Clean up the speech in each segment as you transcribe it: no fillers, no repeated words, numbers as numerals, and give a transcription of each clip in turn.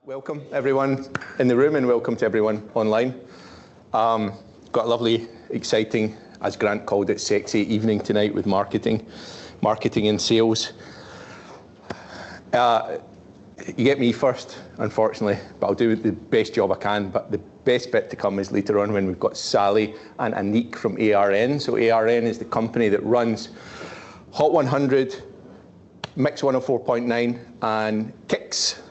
Welcome everyone in the room and welcome to everyone online. Got a lovely, exciting, as Grant called it, sexy evening tonight with marketing and sales. You get me first, unfortunately, but I'll do the best job I can. But the best bit to come is later on when we've got Sally and Annick from ARN. So ARN is the company that runs Hot 100, Mix 104.9 and Kicks.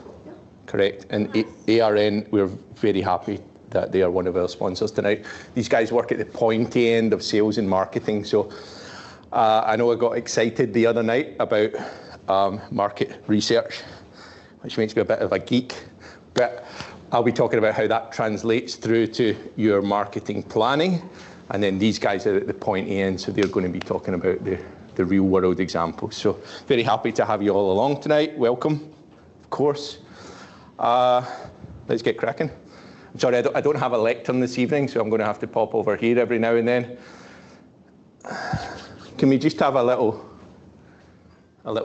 Correct, and ARN, we're very happy that they are one of our sponsors tonight. These guys work at the pointy end of sales and marketing, so I know I got excited the other night about market research, which makes me a bit of a geek, but I'll be talking about how that translates through to your marketing planning, and then these guys are at the pointy end, so they're going to be talking about the real world examples. So very happy to have you all along tonight. Welcome, of course. Let's get cracking. I'm sorry, I don't have a lectern this evening, so I'm going to have to pop over here every now and then. Can we just have a little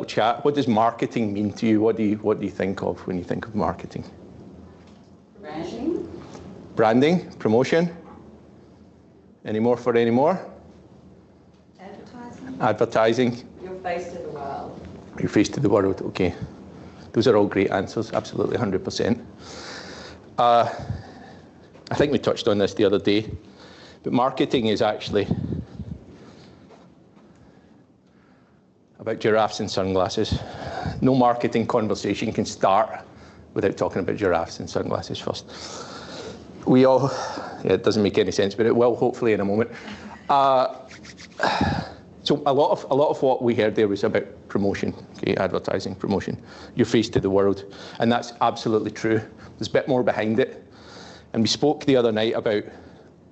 chat? What does marketing mean to you? What do you think of when you think of marketing? Branding. Branding, promotion. Any more for any more? Advertising. Advertising. Your face to the world. Your face to the world, okay. Those are all great answers, absolutely 100%. I think we touched on this the other day, but marketing is actually about giraffes and sunglasses. No marketing conversation can start without talking about giraffes and sunglasses first. We all, it doesn't make any sense, but it will hopefully in a moment. So a lot of what we heard there was about promotion, okay, advertising, promotion, your face to the world, and that's absolutely true. There's a bit more behind it, and we spoke the other night about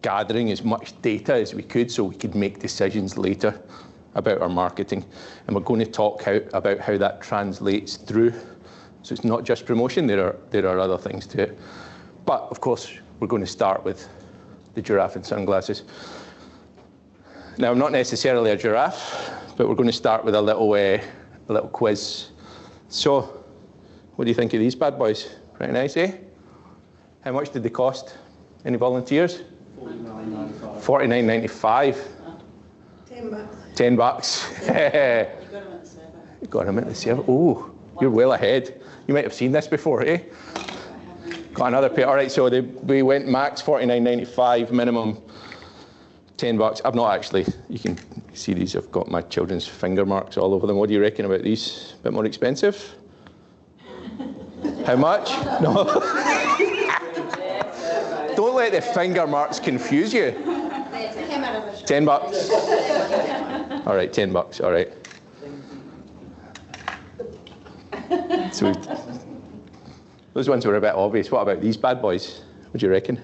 gathering as much data as we could so we could make decisions later about our marketing, and we're going to talk about how that translates through. So it's not just promotion, there are other things to it. But of course, we're going to start with the giraffe and sunglasses. Now, I'm not necessarily a giraffe, but we're going to start with a little quiz. So, what do you think of these bad boys? Pretty nice, eh? How much did they cost? Any volunteers? $49.95. $49.95. $10. $10. You got them at the server. You got them at the server. Oh, you're well ahead. You might have seen this before, eh? Got another pair. All right, so we went max $49.95, minimum $10. I've not actually, you can see these, I've got my children's finger marks all over them. What do you reckon about these? A bit more expensive? How much? No. Don't let the finger marks confuse you. $10. All right, $10, all right. So those ones were a bit obvious. What about these bad boys? What do you reckon?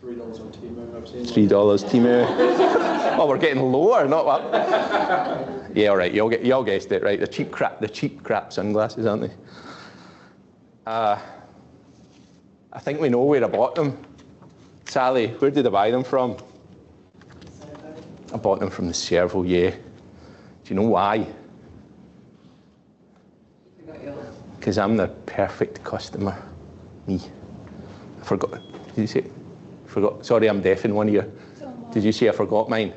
$3 on Temu, I've seen. $3 Temu. Oh, we're getting lower, not up. Yeah, all right. You all guessed it, right? The cheap crap sunglasses, aren't they? I think we know where I bought them. Sally, where did I buy them from? I bought them from the Servo. Yeah. Do you know why? Because I'm the perfect customer. Me. I forgot. Did you say? Forgot. Sorry, I'm deaf in one ear. Did you say I forgot mine?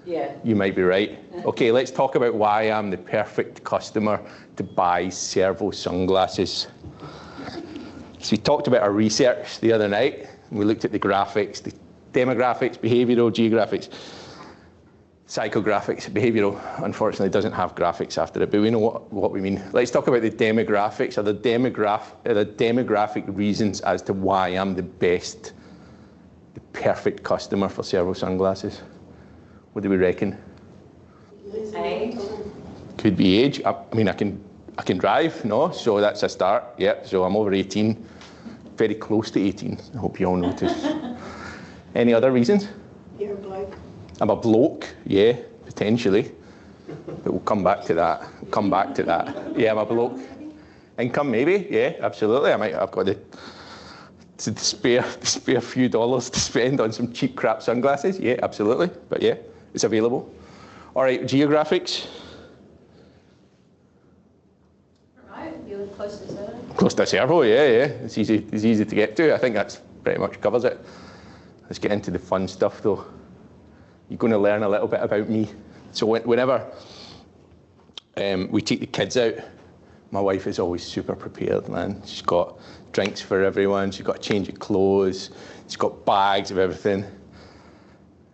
Yeah. You might be right. Okay, let's talk about why I'm the perfect customer to buy Servo sunglasses. So we talked about our research the other night. We looked at the graphics, the demographics, behavioural, geographics, psychographics. Behavioural, unfortunately, doesn't have graphics after it, but we know what we mean. Let's talk about the demographics, or the demographic reasons as to why I'm the perfect customer for Servo sunglasses. What do we reckon? Age. Could be age. I mean, I can drive, no? So that's a start. Yep. So I'm over 18, very close to 18. I hope you all notice. Any other reasons? You're a bloke. I'm a bloke. Yeah, potentially. But we'll come back to that. Yeah, I'm a bloke. Income, maybe. Yeah, absolutely. I've got to spare a few dollars to spend on some cheap crap sunglasses. Yeah, absolutely. But yeah, it's available. All right, geographics. Right, you're close to Servo? Close to Servo, yeah. It's easy to get to. I think that's pretty much covers it. Let's get into the fun stuff though. You're going to learn a little bit about me. So whenever we take the kids out, my wife is always super prepared, man. She's got drinks for everyone. She's got a change of clothes. She's got bags of everything.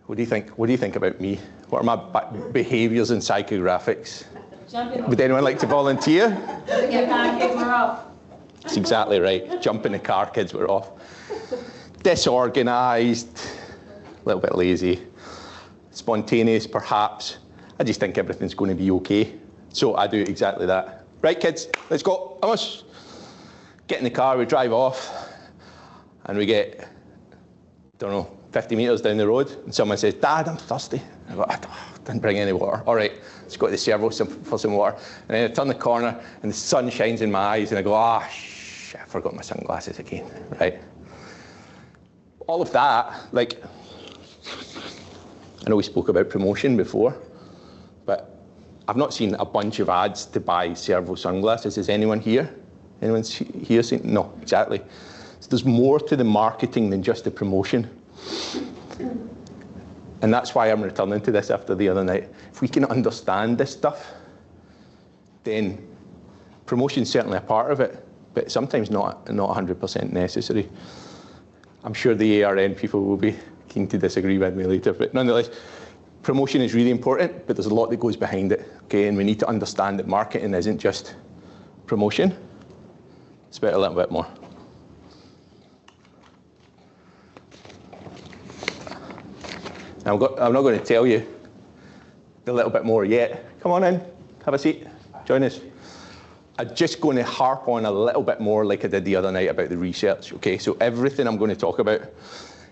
What do you think? What do you think about me? What are my behaviours and psychographics? Would anyone like to volunteer? Get back, kids, we're off. That's exactly right. Jump in the car, kids, we're off. Disorganised, a little bit lazy, spontaneous perhaps. I just think everything's going to be okay. So I do exactly that. Right, kids, let's go. Vamos. Get in the car, we drive off, and we get, don't know, 50 metres down the road, and someone says, Dad, I'm thirsty. I go, I didn't bring any water. All right, let's go to the Servo for some water. And then I turn the corner, and the sun shines in my eyes, and I go, shit, I forgot my sunglasses again, right? All of that, like, I know we spoke about promotion before, but I've not seen a bunch of ads to buy Servo sunglasses. Is anyone here? Anyone here seen? No, exactly. So there's more to the marketing than just the promotion. And that's why I'm returning to this after the other night. If we can understand this stuff, then promotion's certainly a part of it, but sometimes not 100% necessary. I'm sure the ARN people will be keen to disagree with me later, but nonetheless, promotion is really important, but there's a lot that goes behind it, okay? And we need to understand that marketing isn't just promotion. It's about a little bit more. Now, I'm not going to tell you a little bit more yet. Come on in, have a seat, join us. I'm just going to harp on a little bit more like I did the other night about the research, okay? So everything I'm going to talk about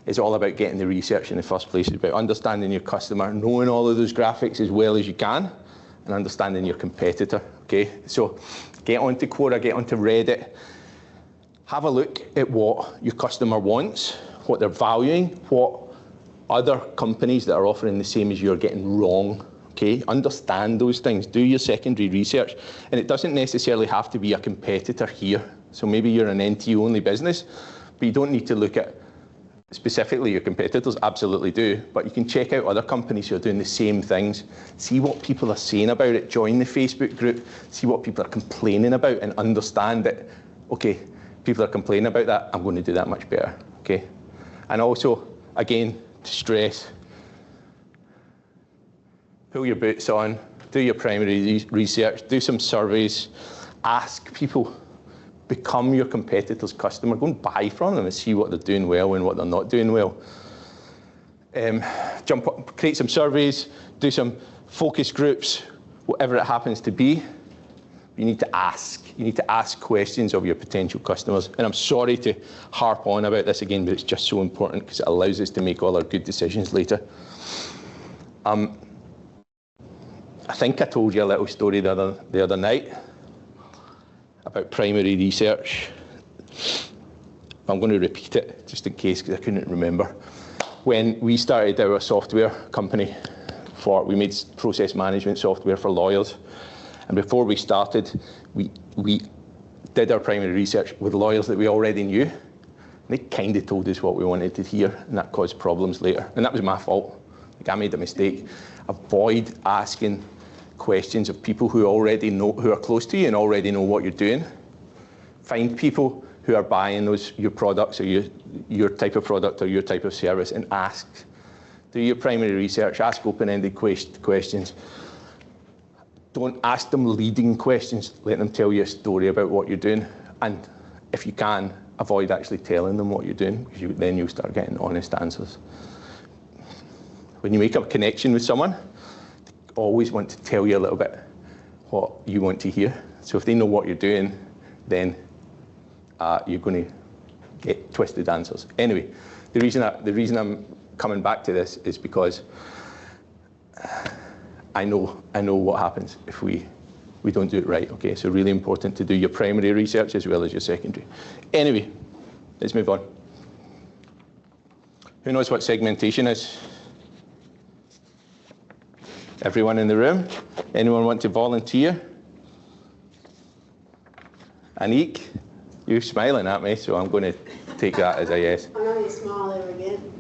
is all about getting the research in the first place. It's about understanding your customer, knowing all of those graphics as well as you can, and understanding your competitor, okay? So get onto Quora, get onto Reddit, have a look at what your customer wants, what they're valuing, what other companies that are offering the same as you are getting wrong, okay? Understand those things, do your secondary research, and it doesn't necessarily have to be a competitor here. So maybe you're an NT only business, but you don't need to look at specifically your competitors, absolutely do, but you can check out other companies who are doing the same things, see what people are saying about it, join the Facebook group, see what people are complaining about, and understand that, okay, people are complaining about that, I'm going to do that much better, okay? And also, again, to stress, pull your boots on, do your primary research, do some surveys, ask people, become your competitor's customer, go and buy from them and see what they're doing well and what they're not doing well. Jump up, create some surveys, do some focus groups, whatever it happens to be. You need to ask. You need to ask questions of your potential customers. And I'm sorry to harp on about this again, but it's just so important because it allows us to make all our good decisions later. I think I told you a little story the other night about primary research. I'm going to repeat it just in case because I couldn't remember. When we started our software company, we made process management software for lawyers. And before we started, we did our primary research with lawyers that we already knew. And they kind of told us what we wanted to hear, and that caused problems later. And that was my fault. Like, I made a mistake. Avoid asking questions of people who already know, who are close to you and already know what you're doing. Find people who are buying your products or your type of product or your type of service and ask. Do your primary research, ask open-ended questions. Don't ask them leading questions, let them tell you a story about what you're doing. And if you can, avoid actually telling them what you're doing, because then you'll start getting honest answers. When you make a connection with someone, they always want to tell you a little bit what you want to hear. So if they know what you're doing, then you're going to get twisted answers. Anyway, the reason I'm coming back to this is because I know what happens if we don't do it right, okay? So really important to do your primary research as well as your secondary. Anyway, let's move on. Who knows what segmentation is? Everyone in the room? Anyone want to volunteer? Annick, you're smiling at me, so I'm going to take that as a yes. I know you smile there again.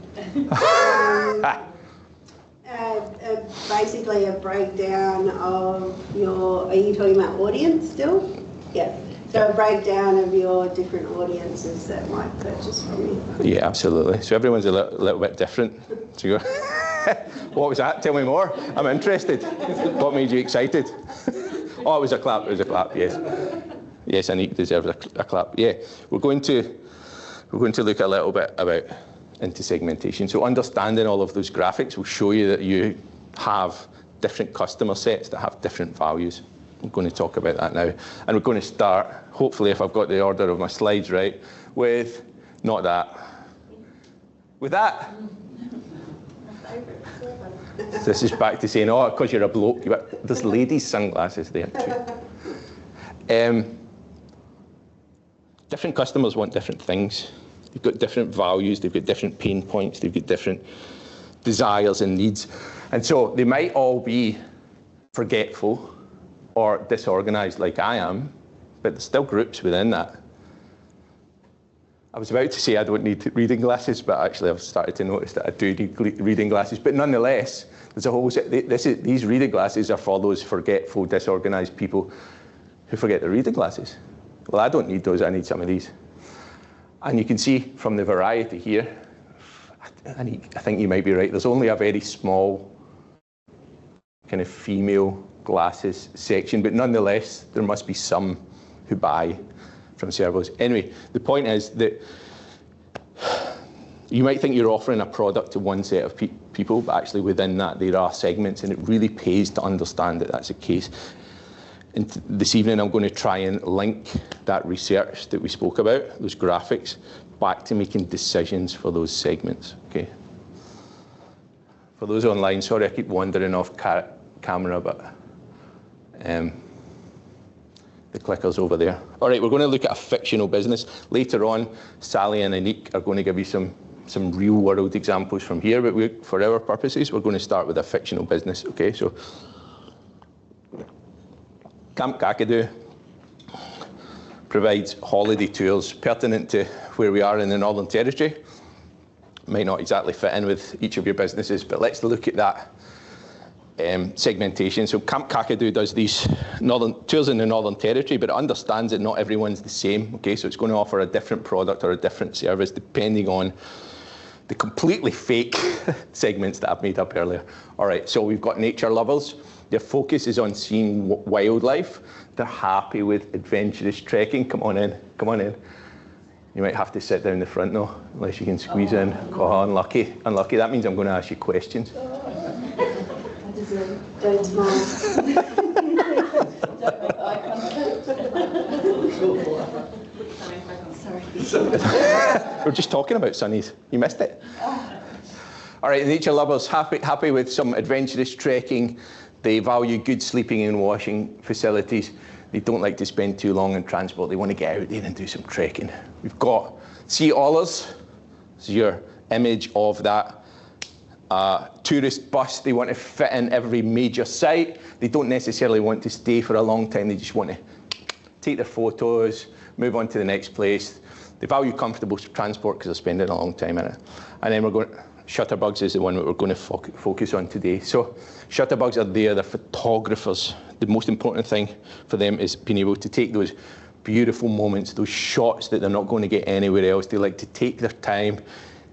Basically a breakdown of your, are you talking about audience still? Yeah. So a breakdown of your different audiences that might purchase from you. Yeah, absolutely. So everyone's a little bit different. So you go, what was that? Tell me more. I'm interested. What made you excited? Oh, it was a clap. It was a clap. Yes. Yes, Annick deserves a clap. Yeah. We're going to look a little bit into segmentation. So understanding all of those graphics will show you that you have different customer sets that have different values. I'm going to talk about that now. And we're going to start, hopefully if I've got the order of my slides right, with not that. With that. This is back to saying, oh, because you're a bloke. There's ladies' sunglasses there too. Different customers want different things. They've got different values, they've got different pain points, they've got different desires and needs. And so they might all be forgetful or disorganized like I am, but there's still groups within that. I was about to say I don't need reading glasses, but actually I've started to notice that I do need reading glasses. But nonetheless, there's a whole set. These reading glasses are for those forgetful, disorganized people who forget their reading glasses. Well, I don't need those, I need some of these. And you can see from the variety here, I think you might be right, there's only a very small kind of female glasses section, but nonetheless, there must be some who buy from servos. Anyway, the point is that you might think you're offering a product to one set of people, but actually within that there are segments, and it really pays to understand that that's the case. And this evening I'm going to try and link that research that we spoke about, those graphics, back to making decisions for those segments, okay? For those online, sorry I keep wandering off camera, but the clicker's over there. All right, we're going to look at a fictional business. Later on, Sally and Annick are going to give you some real world examples from here, but for our purposes, we're going to start with a fictional business, okay? So, Camp Kakadu provides holiday tours pertinent to where we are in the Northern Territory. Might not exactly fit in with each of your businesses, but let's look at that segmentation. So Camp Kakadu does these tours in the Northern Territory, but it understands that not everyone's the same, okay? So it's going to offer a different product or a different service depending on the completely fake segments that I've made up earlier. All right, so we've got nature lovers. Their focus is on seeing wildlife. They're happy with adventurous trekking. Come on in, come on in. You might have to sit down the front though, unless you can squeeze in. Oh, unlucky, unlucky. That means I'm going to ask you questions. I deserve it. Don't smile. Don't make eye contact. Sorry. We're just talking about sunnies. You missed it. All right, nature lovers, happy with some adventurous trekking. They value good sleeping and washing facilities. They don't like to spend too long in transport. They want to get out there and do some trekking. We've got sea ollers. This is your image of that tourist bus. They want to fit in every major site. They don't necessarily want to stay for a long time. They just want to take their photos, move on to the next place. They value comfortable transport because they're spending a long time in it. And then we're going to, shutterbugs is the one that we're going to focus on today. So shutterbugs are there, they're photographers. The most important thing for them is being able to take those beautiful moments, those shots that they're not going to get anywhere else. They like to take their time.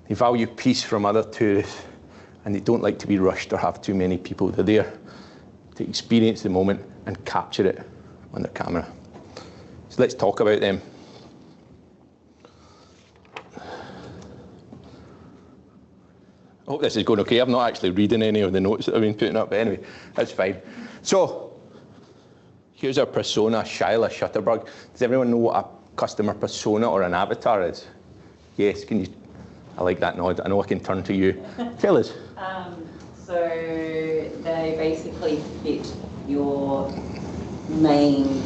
They value peace from other tourists, and they don't like to be rushed or have too many people. They're there to experience the moment and capture it on their camera. So let's talk about them. I hope this is going okay. I'm not actually reading any of the notes that I've been putting up, but anyway, that's fine. So, here's our persona, Shyla Shutterbug. Does everyone know what a customer persona or an avatar is? Yes, can you? I like that nod. I know I can turn to you. Tell us. So they basically fit your main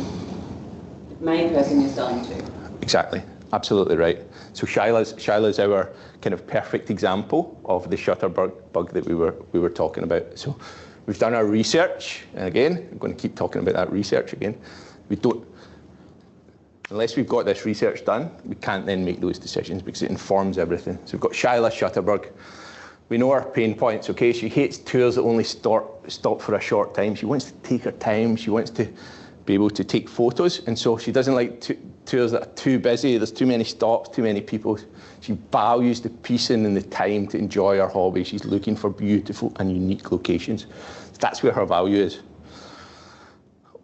person you're selling to. Exactly. Absolutely right. So Shyla's our kind of perfect example of the shutterbug that we were talking about. So we've done our research, and again, I'm going to keep talking about that research again. Unless we've got this research done, we can't then make those decisions because it informs everything. So we've got Shyla Shutterberg. We know her pain points, okay? She hates tours that only stop for a short time. She wants to take her time. She wants to be able to take photos. And so she doesn't like tours that are too busy. There's too many stops, too many people. She values the pacing and the time to enjoy her hobby. She's looking for beautiful and unique locations. That's where her value is.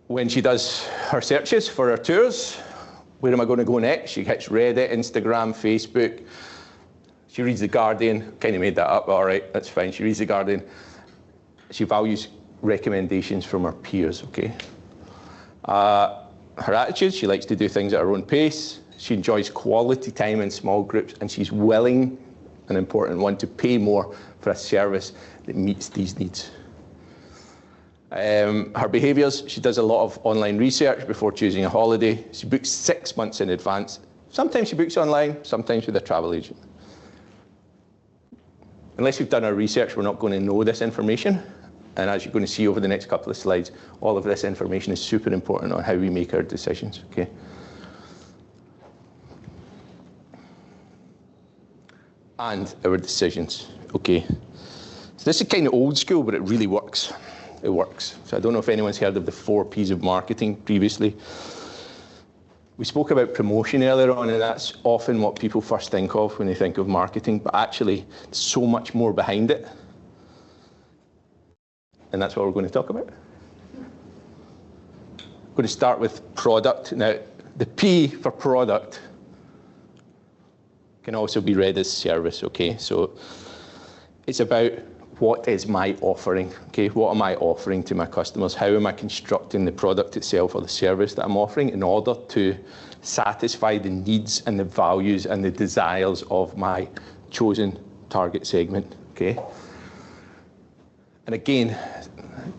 When she does her searches for her tours, where am I going to go next? She hits Reddit, Instagram, Facebook. She reads The Guardian. Kind of made that up, but all right, that's fine. She reads The Guardian. She values recommendations from her peers, okay? Her attitude, she likes to do things at her own pace. She enjoys quality time in small groups, and she's willing, an important one, to pay more for a service that meets these needs. Her behaviours, she does a lot of online research before choosing a holiday. She books 6 months in advance. Sometimes she books online, sometimes with a travel agent. Unless we've done our research, we're not going to know this information. And as you're going to see over the next couple of slides, all of this information is super important on how we make our decisions, okay? And our decisions, okay? So this is kind of old school, but it really works. It works. So I don't know if anyone's heard of the 4 Ps of marketing previously. We spoke about promotion earlier on, and that's often what people first think of when they think of marketing, but actually there's so much more behind it. And that's what we're going to talk about. We're going to start with product. Now, the P for product can also be read as service, okay? So it's about what is my offering, okay? What am I offering to my customers? How am I constructing the product itself or the service that I'm offering in order to satisfy the needs and the values and the desires of my chosen target segment, okay? And again,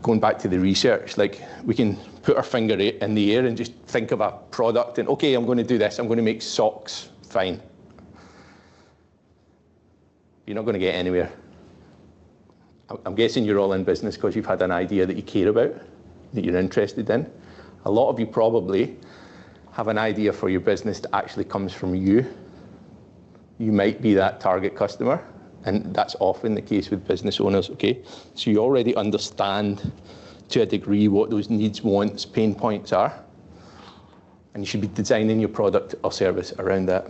going back to the research, like we can put our finger in the air and just think of a product and, okay, I'm going to do this. I'm going to make socks, fine. You're not going to get anywhere. I'm guessing you're all in business because you've had an idea that you care about, that you're interested in. A lot of you probably have an idea for your business that actually comes from you. You might be that target customer, and that's often the case with business owners, okay? So you already understand to a degree what those needs, wants, pain points are, and you should be designing your product or service around that.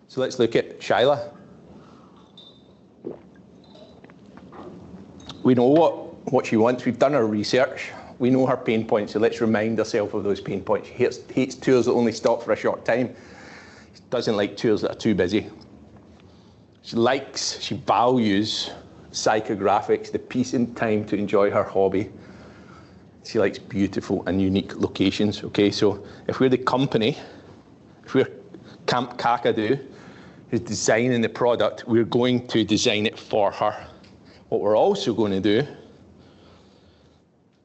So let's look at Shyla. We know what she wants. We've done our research. We know her pain points, so let's remind ourselves of those pain points. She hates tours that only stop for a short time. She doesn't like tours that are too busy. She values psychographics, the peace and time to enjoy her hobby. She likes beautiful and unique locations, okay? So if we're the company, if we're Camp Kakadu, who's designing the product, we're going to design it for her. What we're also going to do,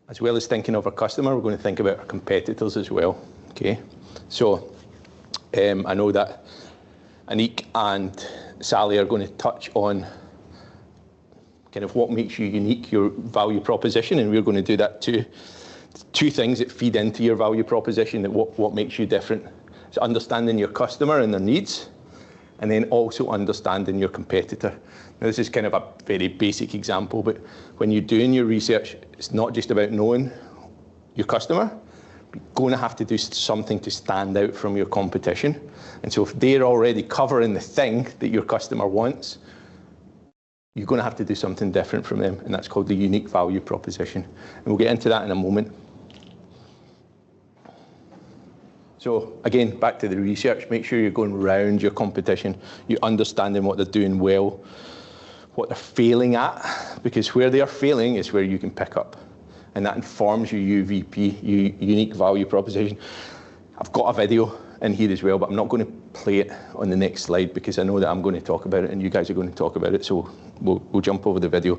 as well as thinking of our customer, we're going to think about our competitors as well, okay? So I know that Annick and Sally are going to touch on kind of what makes you unique, your value proposition, and we're going to do that too. 2 things that feed into your value proposition, that what makes you different. So understanding your customer and their needs, and then also understanding your competitor. Now, this is kind of a very basic example, but when you're doing your research, it's not just about knowing your customer, but you're going to have to do something to stand out from your competition. And so if they're already covering the thing that your customer wants, you're going to have to do something different from them, and that's called the unique value proposition. And we'll get into that in a moment. So again, back to the research, make sure you're going around your competition, you're understanding what they're doing well, what they're failing at, because where they are failing is where you can pick up. And that informs your UVP, unique value proposition. I've got a video in here as well, but I'm not going to play it on the next slide because I know that I'm going to talk about it and you guys are going to talk about it, so we'll jump over the video.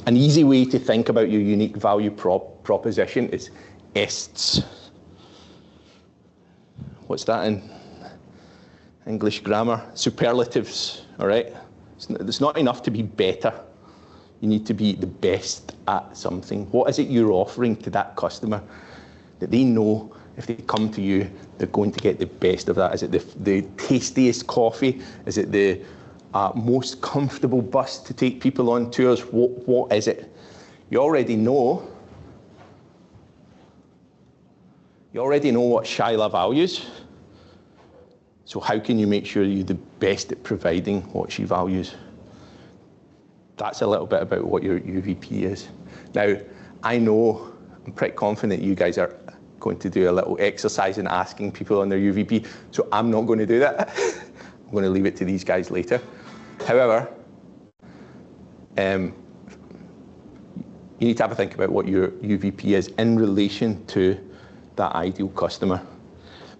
An easy way to think about your unique value proposition is ESTs. What's that in English grammar? Superlatives, all right? It's not enough to be better. You need to be the best at something. What is it you're offering to that customer that they know if they come to you, they're going to get the best of that? Is it the tastiest coffee? Is it the most comfortable bus to take people on tours? What is it? You already know. You already know what Shyla values. So how can you make sure you're the best at providing what she values? That's a little bit about what your UVP is. Now, I know, I'm pretty confident you guys are going to do a little exercise in asking people on their UVP, so I'm not going to do that. I'm going to leave it to these guys later. However, you need to have a think about what your UVP is in relation to that ideal customer,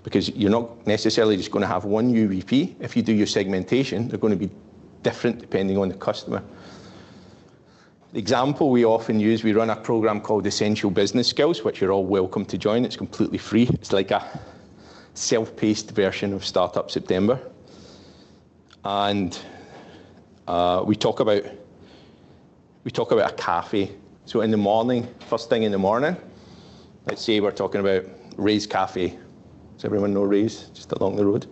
because you're not necessarily just going to have one UVP. If you do your segmentation, they're going to be different depending on the customer. The example we often use, we run a program called Essential Business Skills, which you're all welcome to join. It's completely free. It's like a self-paced version of Startup September. And we talk about a cafe. So in the morning, first thing in the morning, let's say we're talking about Ray's Cafe. Does everyone know Ray's, just along the road?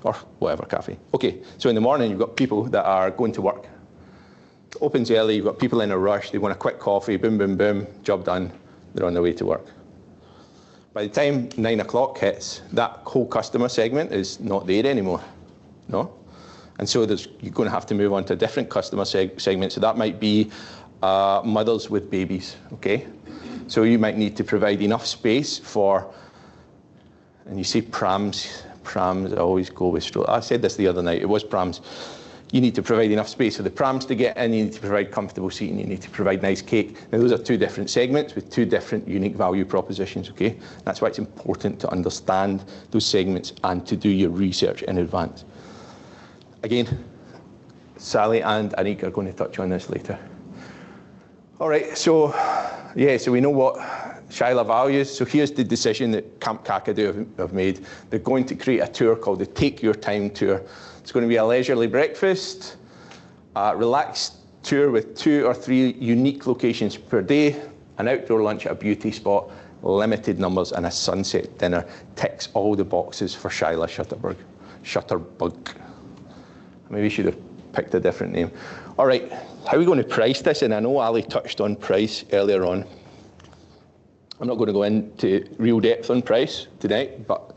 Or whatever cafe. Okay, so in the morning, you've got people that are going to work. Opens early, you've got people in a rush, they want a quick coffee, boom, boom, boom, job done, they're on their way to work. By the time 9 o'clock hits, that whole customer segment is not there anymore, no? And so you're going to have to move on to a different customer segment. So that might be mothers with babies, okay? So you might need to provide enough space for, and you see prams, I always go with strollers. I said this the other night, it was prams. You need to provide enough space for the prams to get in, you need to provide comfortable seating, you need to provide nice cake. Now those are two different segments with two different unique value propositions, okay? That's why it's important to understand those segments and to do your research in advance. Again, Sally and Annick are going to touch on this later. All right, so we know what Shyla values. So here's the decision that Camp Kakadu have made. They're going to create a tour called the Take Your Time Tour. It's going to be a leisurely breakfast, relaxed tour with 2 or 3 unique locations per day, an outdoor lunch at a beauty spot, limited numbers, and a sunset dinner. Ticks all the boxes for Shyla Shutterbug. Maybe we should have picked a different name. All right, how are we going to price this? And I know Ali touched on price earlier on. I'm not going to go into real depth on price tonight, but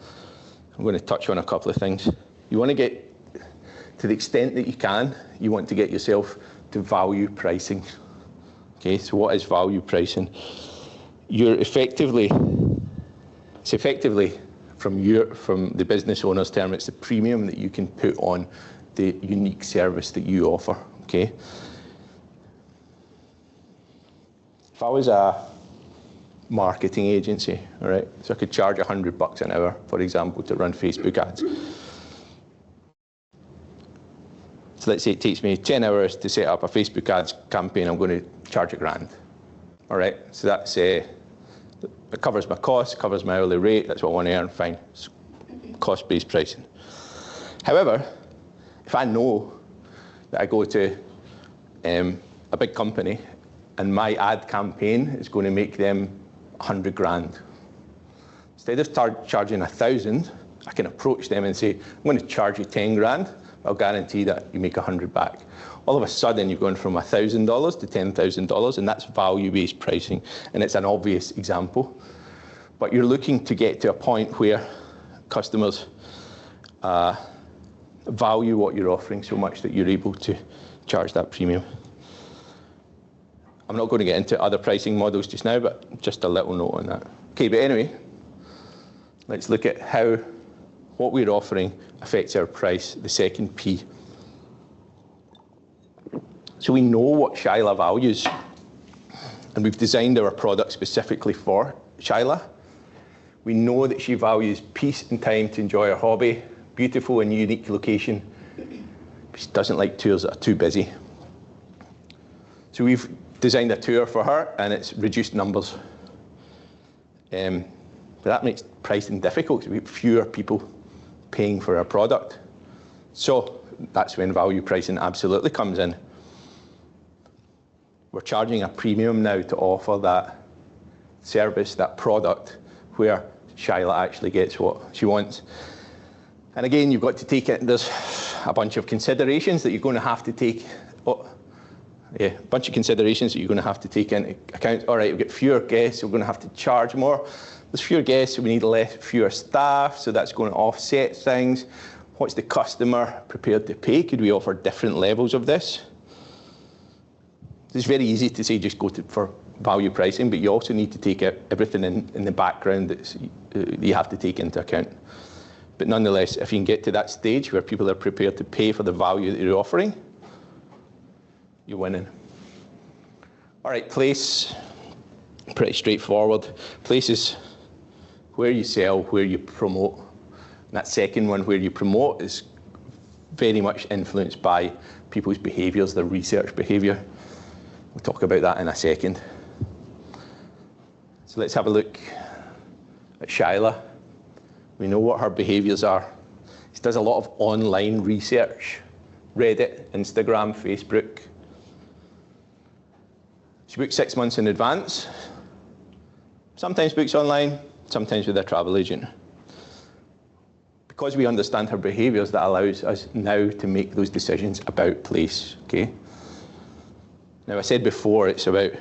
I'm going to touch on a couple of things. You want to get, to the extent that you can, you want to get yourself to value pricing. Okay, so what is value pricing? It's effectively, from the business owner's term, it's the premium that you can put on the unique service that you offer, okay? If I was a marketing agency, all right, so I could charge $100 an hour, for example, to run Facebook ads. So let's say it takes me 10 hours to set up a Facebook ads campaign, I'm going to charge $1,000, all right? So that's, it covers my costs, covers my hourly rate, that's what I want to earn, fine. It's cost-based pricing. However, if I know that I go to a big company and my ad campaign is going to make them $100,000, instead of charging $1,000, I can approach them and say, I'm going to charge you $10,000. I'll guarantee that you make $100 back. All of a sudden, you're going from $1,000 to $10,000, and that's value-based pricing, and it's an obvious example. But you're looking to get to a point where customers value what you're offering so much that you're able to charge that premium. I'm not going to get into other pricing models just now, but just a little note on that. Okay, but anyway, let's look at how what we're offering affects our price, the second P. So we know what Shyla values, and we've designed our product specifically for Shyla. We know that she values peace and time to enjoy her hobby, beautiful and unique location. She doesn't like tours that are too busy. So we've designed a tour for her, and it's reduced numbers. But that makes pricing difficult because we have fewer people paying for our product. So that's when value pricing absolutely comes in. We're charging a premium now to offer that service, that product, where Shyla actually gets what she wants. And again, you've got to take it, there's a bunch of considerations that you're going to have to take. A bunch of considerations that you're going to have to take into account. All right, we've got fewer guests, so we're going to have to charge more. There's fewer guests, so we need fewer staff, so that's going to offset things. What's the customer prepared to pay? Could we offer different levels of this? It's very easy to say just go for value pricing, but you also need to take everything in the background that you have to take into account. But nonetheless, if you can get to that stage where people are prepared to pay for the value that you're offering, you're winning. All right, place, pretty straightforward. Place is where you sell, where you promote. And that second one, where you promote, is very much influenced by people's behaviours, their research behaviour. We'll talk about that in a second. So let's have a look at Shyla. We know what her behaviours are. She does a lot of online research, Reddit, Instagram, Facebook. She books 6 months in advance. Sometimes books online, sometimes with a travel agent. Because we understand her behaviours, that allows us now to make those decisions about place, okay? Now, I said before, it's about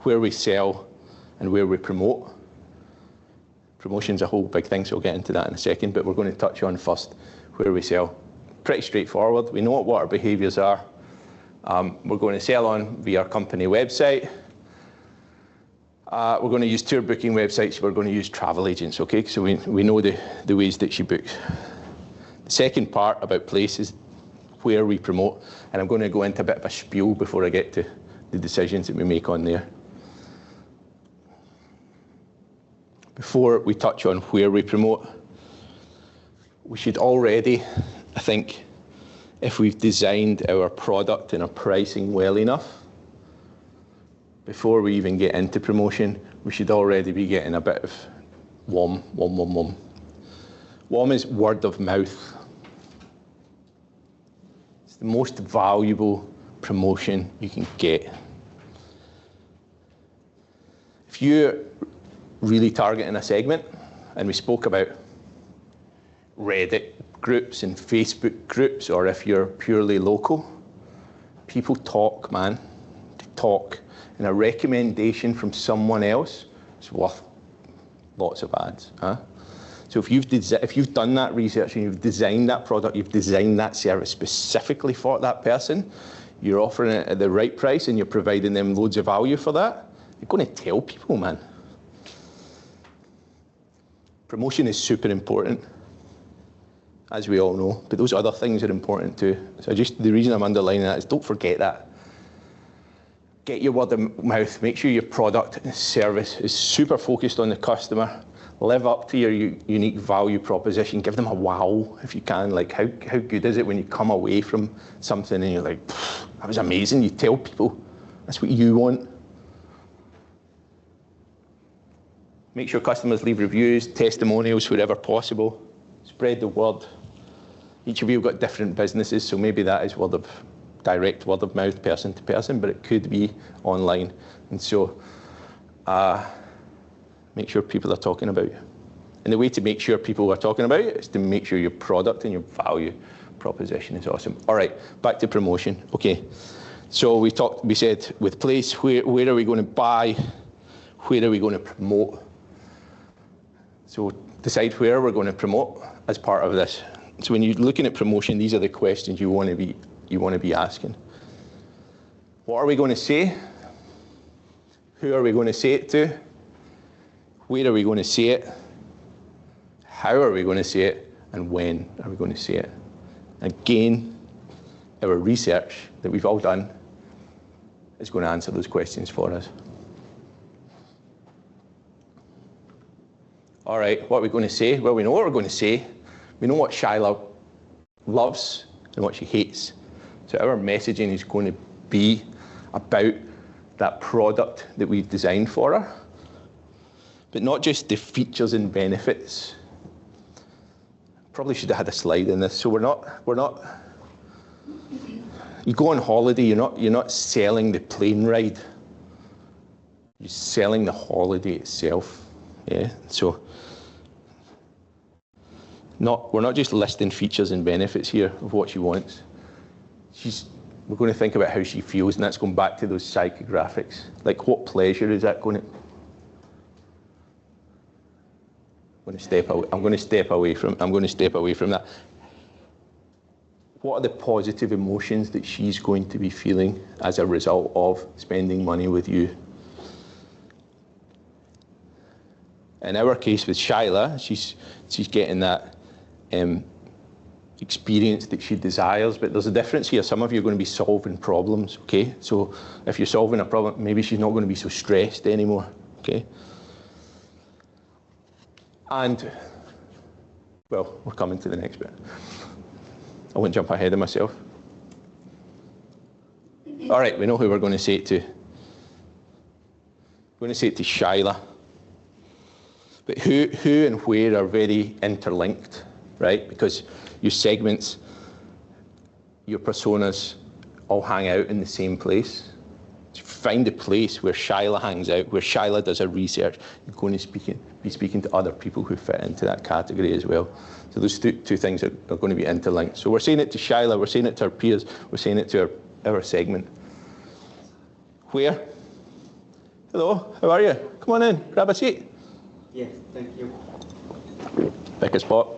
where we sell and where we promote. Promotion's a whole big thing, so we'll get into that in a second, but we're going to touch on first where we sell. Pretty straightforward. We know what our behaviours are. We're going to sell on via our company website. We're going to use tour booking websites. We're going to use travel agents, okay? So we know the ways that she books. The second part about place is where we promote, and I'm going to go into a bit of a spiel before I get to the decisions that we make on there. Before we touch on where we promote, we should already, I think, if we've designed our product and our pricing well enough, before we even get into promotion, we should already be getting a bit of WOM. WOM is word of mouth. It's the most valuable promotion you can get. If you're really targeting a segment, and we spoke about Reddit groups and Facebook groups, or if you're purely local, people talk, man. They talk. And a recommendation from someone else is worth lots of ads. Huh? So if you've done that research and you've designed that product, you've designed that service specifically for that person, you're offering it at the right price and you're providing them loads of value for that, you're going to tell people, man. Promotion is super important, as we all know, but those other things are important too. So the reason I'm underlining that is don't forget that. Get your word of mouth. Make sure your product and service is super focused on the customer. Live up to your unique value proposition. Give them a wow if you can. Like, how good is it when you come away from something and you're like, that was amazing. You tell people. That's what you want. Make sure customers leave reviews, testimonials wherever possible. Spread the word. Each of you have got different businesses, so maybe that is direct word of mouth, person to person, but it could be online. And so make sure people are talking about you. And the way to make sure people are talking about you is to make sure your product and your value proposition is awesome. All right, back to promotion. Okay, so we said with place, where are we going to buy? Where are we going to promote? So decide where we're going to promote as part of this. So when you're looking at promotion, these are the questions you want to be asking. What are we going to say? Who are we going to say it to? Where are we going to say it? How are we going to say it? And when are we going to say it? Again, our research that we've all done is going to answer those questions for us. All right, what are we going to say? Well, we know what we're going to say. We know what Shyla loves and what she hates. So our messaging is going to be about that product that we've designed for her, but not just the features and benefits. Probably should have had a slide in this. So we're not. You go on holiday, you're not selling the plane ride. You're selling the holiday itself. Yeah. So we're not just listing features and benefits here of what she wants. We're going to think about how she feels, and that's going back to those psychographics. Like, what pleasure is that going to? I'm going to step away from that. What are the positive emotions that she's going to be feeling as a result of spending money with you? In our case with Shyla, she's getting that experience that she desires, but there's a difference here. Some of you are going to be solving problems, okay? So if you're solving a problem, maybe she's not going to be so stressed anymore, okay? And, well, we're coming to the next bit. I won't jump ahead of myself. All right, we know who we're going to say it to. We're going to say it to Shyla. But who and where are very interlinked, right? Because your segments, your personas all hang out in the same place. So find a place where Shyla hangs out, where Shyla does her research. You're going to be speaking to other people who fit into that category as well. So those two things are going to be interlinked. So we're saying it to Shyla, we're saying it to our peers, we're saying it to our segment. Where? Hello, how are you? Come on in, grab a seat. Yes, thank you. Pick a spot.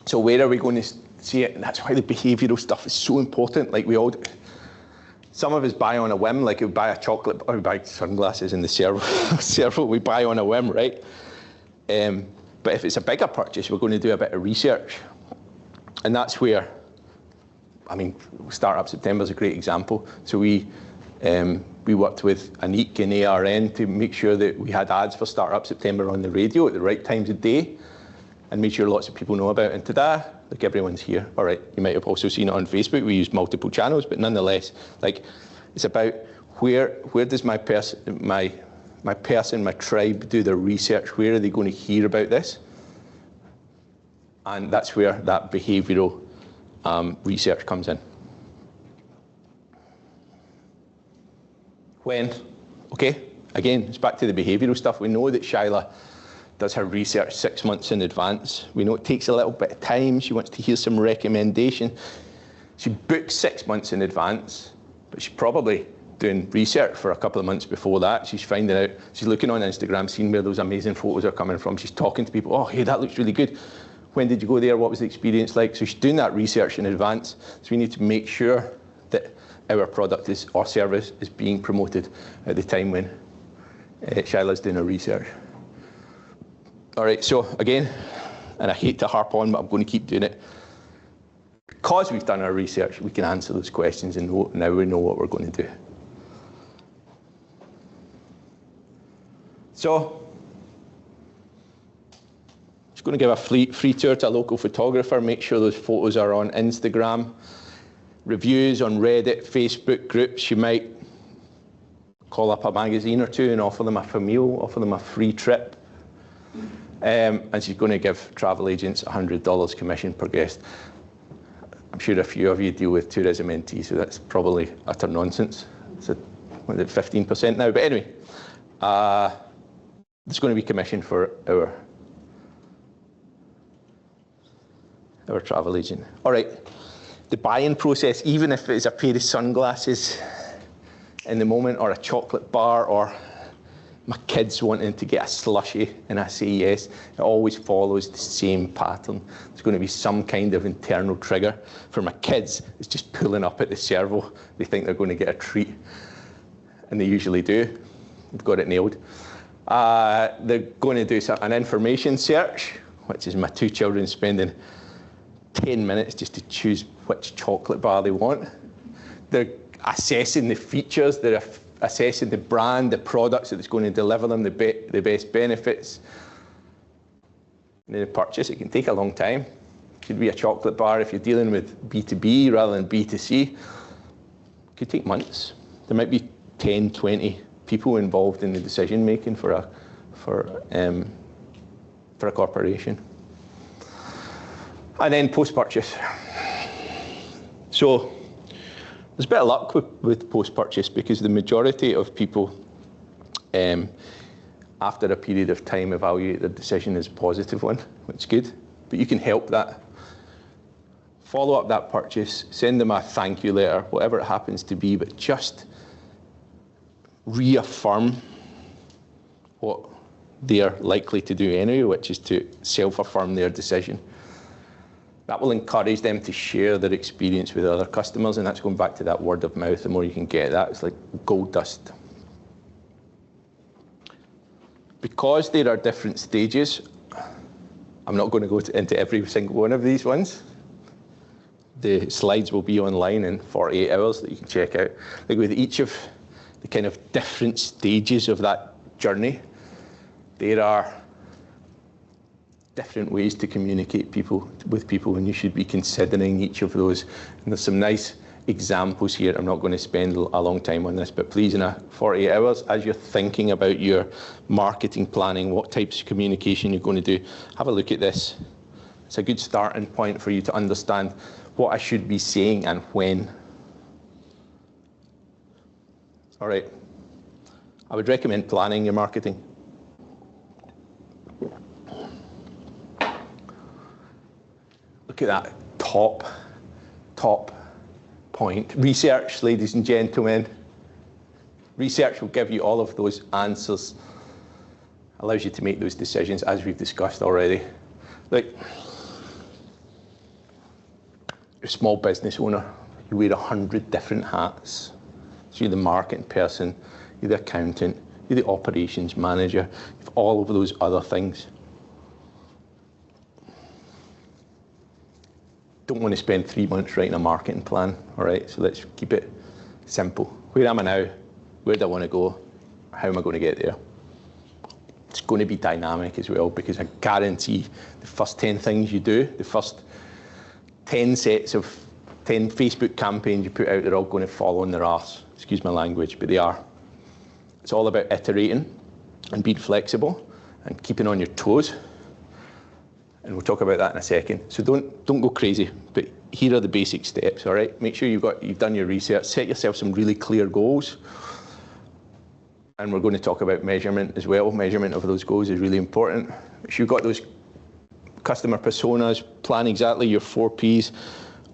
So where are we going to see it? And that's why the behavioural stuff is so important. Like some of us buy on a whim, like we buy a chocolate, or we buy sunglasses in the servo, we buy on a whim, right? But if it's a bigger purchase, we're going to do a bit of research. And that's where, Startup September is a great example. So we worked with Annick and ARN to make sure that we had ads for Startup September on the radio at the right times of day, and made sure lots of people know about it. And ta-da, like everyone's here. All right, you might have also seen it on Facebook. We use multiple channels, but nonetheless, like it's about where does my tribe do their research? Where are they going to hear about this? And that's where that behavioural research comes in. When? Okay, again, it's back to the behavioural stuff. We know that Shyla does her research 6 months in advance. We know it takes a little bit of time. She wants to hear some recommendation. She books 6 months in advance, but she's probably doing research for a couple of months before that. She's finding out, she's looking on Instagram, seeing where those amazing photos are coming from. She's talking to people, oh, hey, that looks really good. When did you go there? What was the experience like? So she's doing that research in advance. So we need to make sure that our product or service is being promoted at the time when Shyla's doing her research. All right, so again, and I hate to harp on, but I'm going to keep doing it. Because we've done our research, we can answer those questions and now we know what we're going to do. So, just going to give a free tour to a local photographer, make sure those photos are on Instagram, reviews on Reddit, Facebook groups. You might call up a magazine or two and offer them a meal, offer them a free trip. And she's going to give travel agents $100 commission per guest. I'm sure a few of you deal with tourism NT, so that's probably utter nonsense. It's 15% now, but anyway, there's going to be commission for our travel agent. All right, the buy-in process, even if it's a pair of sunglasses in the moment, or a chocolate bar, or my kids wanting to get a slushie and I say yes, it always follows the same pattern. There's going to be some kind of internal trigger. For my kids, it's just pulling up at the servo. They think they're going to get a treat, and they usually do. They've got it nailed. They're going to do an information search, which is my two children spending 10 minutes just to choose which chocolate bar they want. They're assessing the features, they're assessing the brand, the products that's going to deliver them the best benefits. And then the purchase, it can take a long time. It could be a chocolate bar if you're dealing with B2B rather than B2C. It could take months. There might be 10, 20 people involved in the decision making for a corporation. And then post-purchase. So there's a bit of luck with post-purchase, because the majority of people, after a period of time, evaluate their decision as a positive one, which is good. But you can help that. Follow up that purchase, send them a thank you letter, whatever it happens to be, but just reaffirm what they're likely to do anyway, which is to self-affirm their decision. That will encourage them to share their experience with other customers, and that's going back to that word of mouth. The more you can get that, it's like gold dust. Because there are different stages, I'm not going to go into every single one of these ones. The slides will be online in 48 hours that you can check out. Like with each of the kind of different stages of that journey, there are different ways to communicate with people, and you should be considering each of those. And there's some nice examples here. I'm not going to spend a long time on this, but please, in a 48 hours, as you're thinking about your marketing planning, what types of communication you're going to do, have a look at this. It's a good starting point for you to understand what I should be saying and when. All right. I would recommend planning your marketing. Look at that top point. Research, ladies and gentlemen. Research will give you all of those answers. Allows you to make those decisions, as we've discussed already. Like, you're a small business owner. You wear 100 different hats. So you're the marketing person, you're the accountant, you're the operations manager, you've all of those other things. Don't want to spend 3 months writing a marketing plan, all right? So let's keep it simple. Where am I now? Where do I want to go? How am I going to get there? It's going to be dynamic as well, because I guarantee the first 10 things you do, the first 10 sets of 10 Facebook campaigns you put out, they're all going to fall on their arse. Excuse my language, but they are. It's all about iterating and being flexible and keeping on your toes. And we'll talk about that in a second. So don't go crazy, but here are the basic steps, all right? Make sure you've done your research, set yourself some really clear goals. And we're going to talk about measurement as well. Measurement of those goals is really important. If you've got those customer personas, plan exactly your 4 Ps.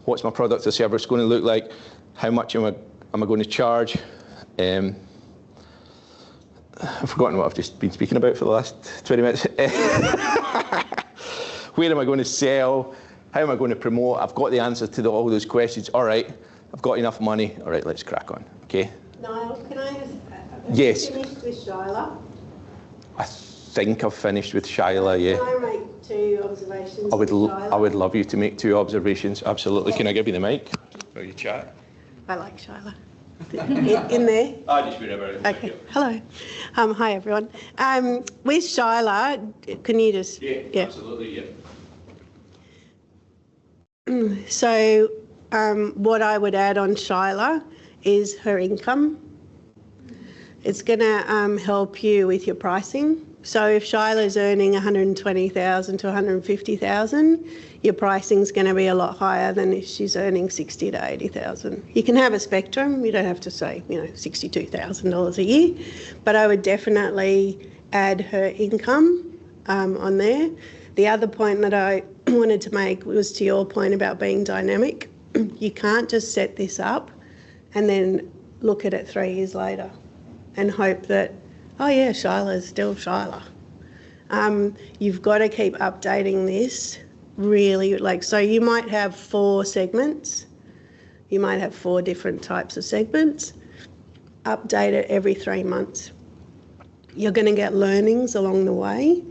What's my product or service going to look like? How much am I going to charge? I've forgotten what I've just been speaking about for the last 20 minutes. Where am I going to sell? How am I going to promote? I've got the answers to all those questions. All right, I've got enough money. All right, let's crack on, okay? Niall, can I just... Yes. Finished with Shyla? I think I've finished with Shyla, yeah. Can I make 2 observations I with Shyla? would love you to make 2 observations, absolutely. Can I give you the mic? Or you chat? I like Shyla. In there? Just wherever. Okay. Hello. Hi, everyone. With Shyla, can you just... Yeah, absolutely, yeah. So what I would add on Shyla is her income. It's going to help you with your pricing. So if Shyla's earning 120,000 to 150,000, your pricing's going to be a lot higher than if she's earning 60 to 80,000. You can have a spectrum. You don't have to say, $62,000 a year, but I would definitely add her income on there. The other point that I wanted to make was to your point about being dynamic. You can't just set this up and then look at it 3 years later and hope that, oh yeah, Shyla's still Shyla. You've got to keep updating this really, so you might have 4 segments. You might have 4 different types of segments. Update it every 3 months. You're going to get learnings along the way.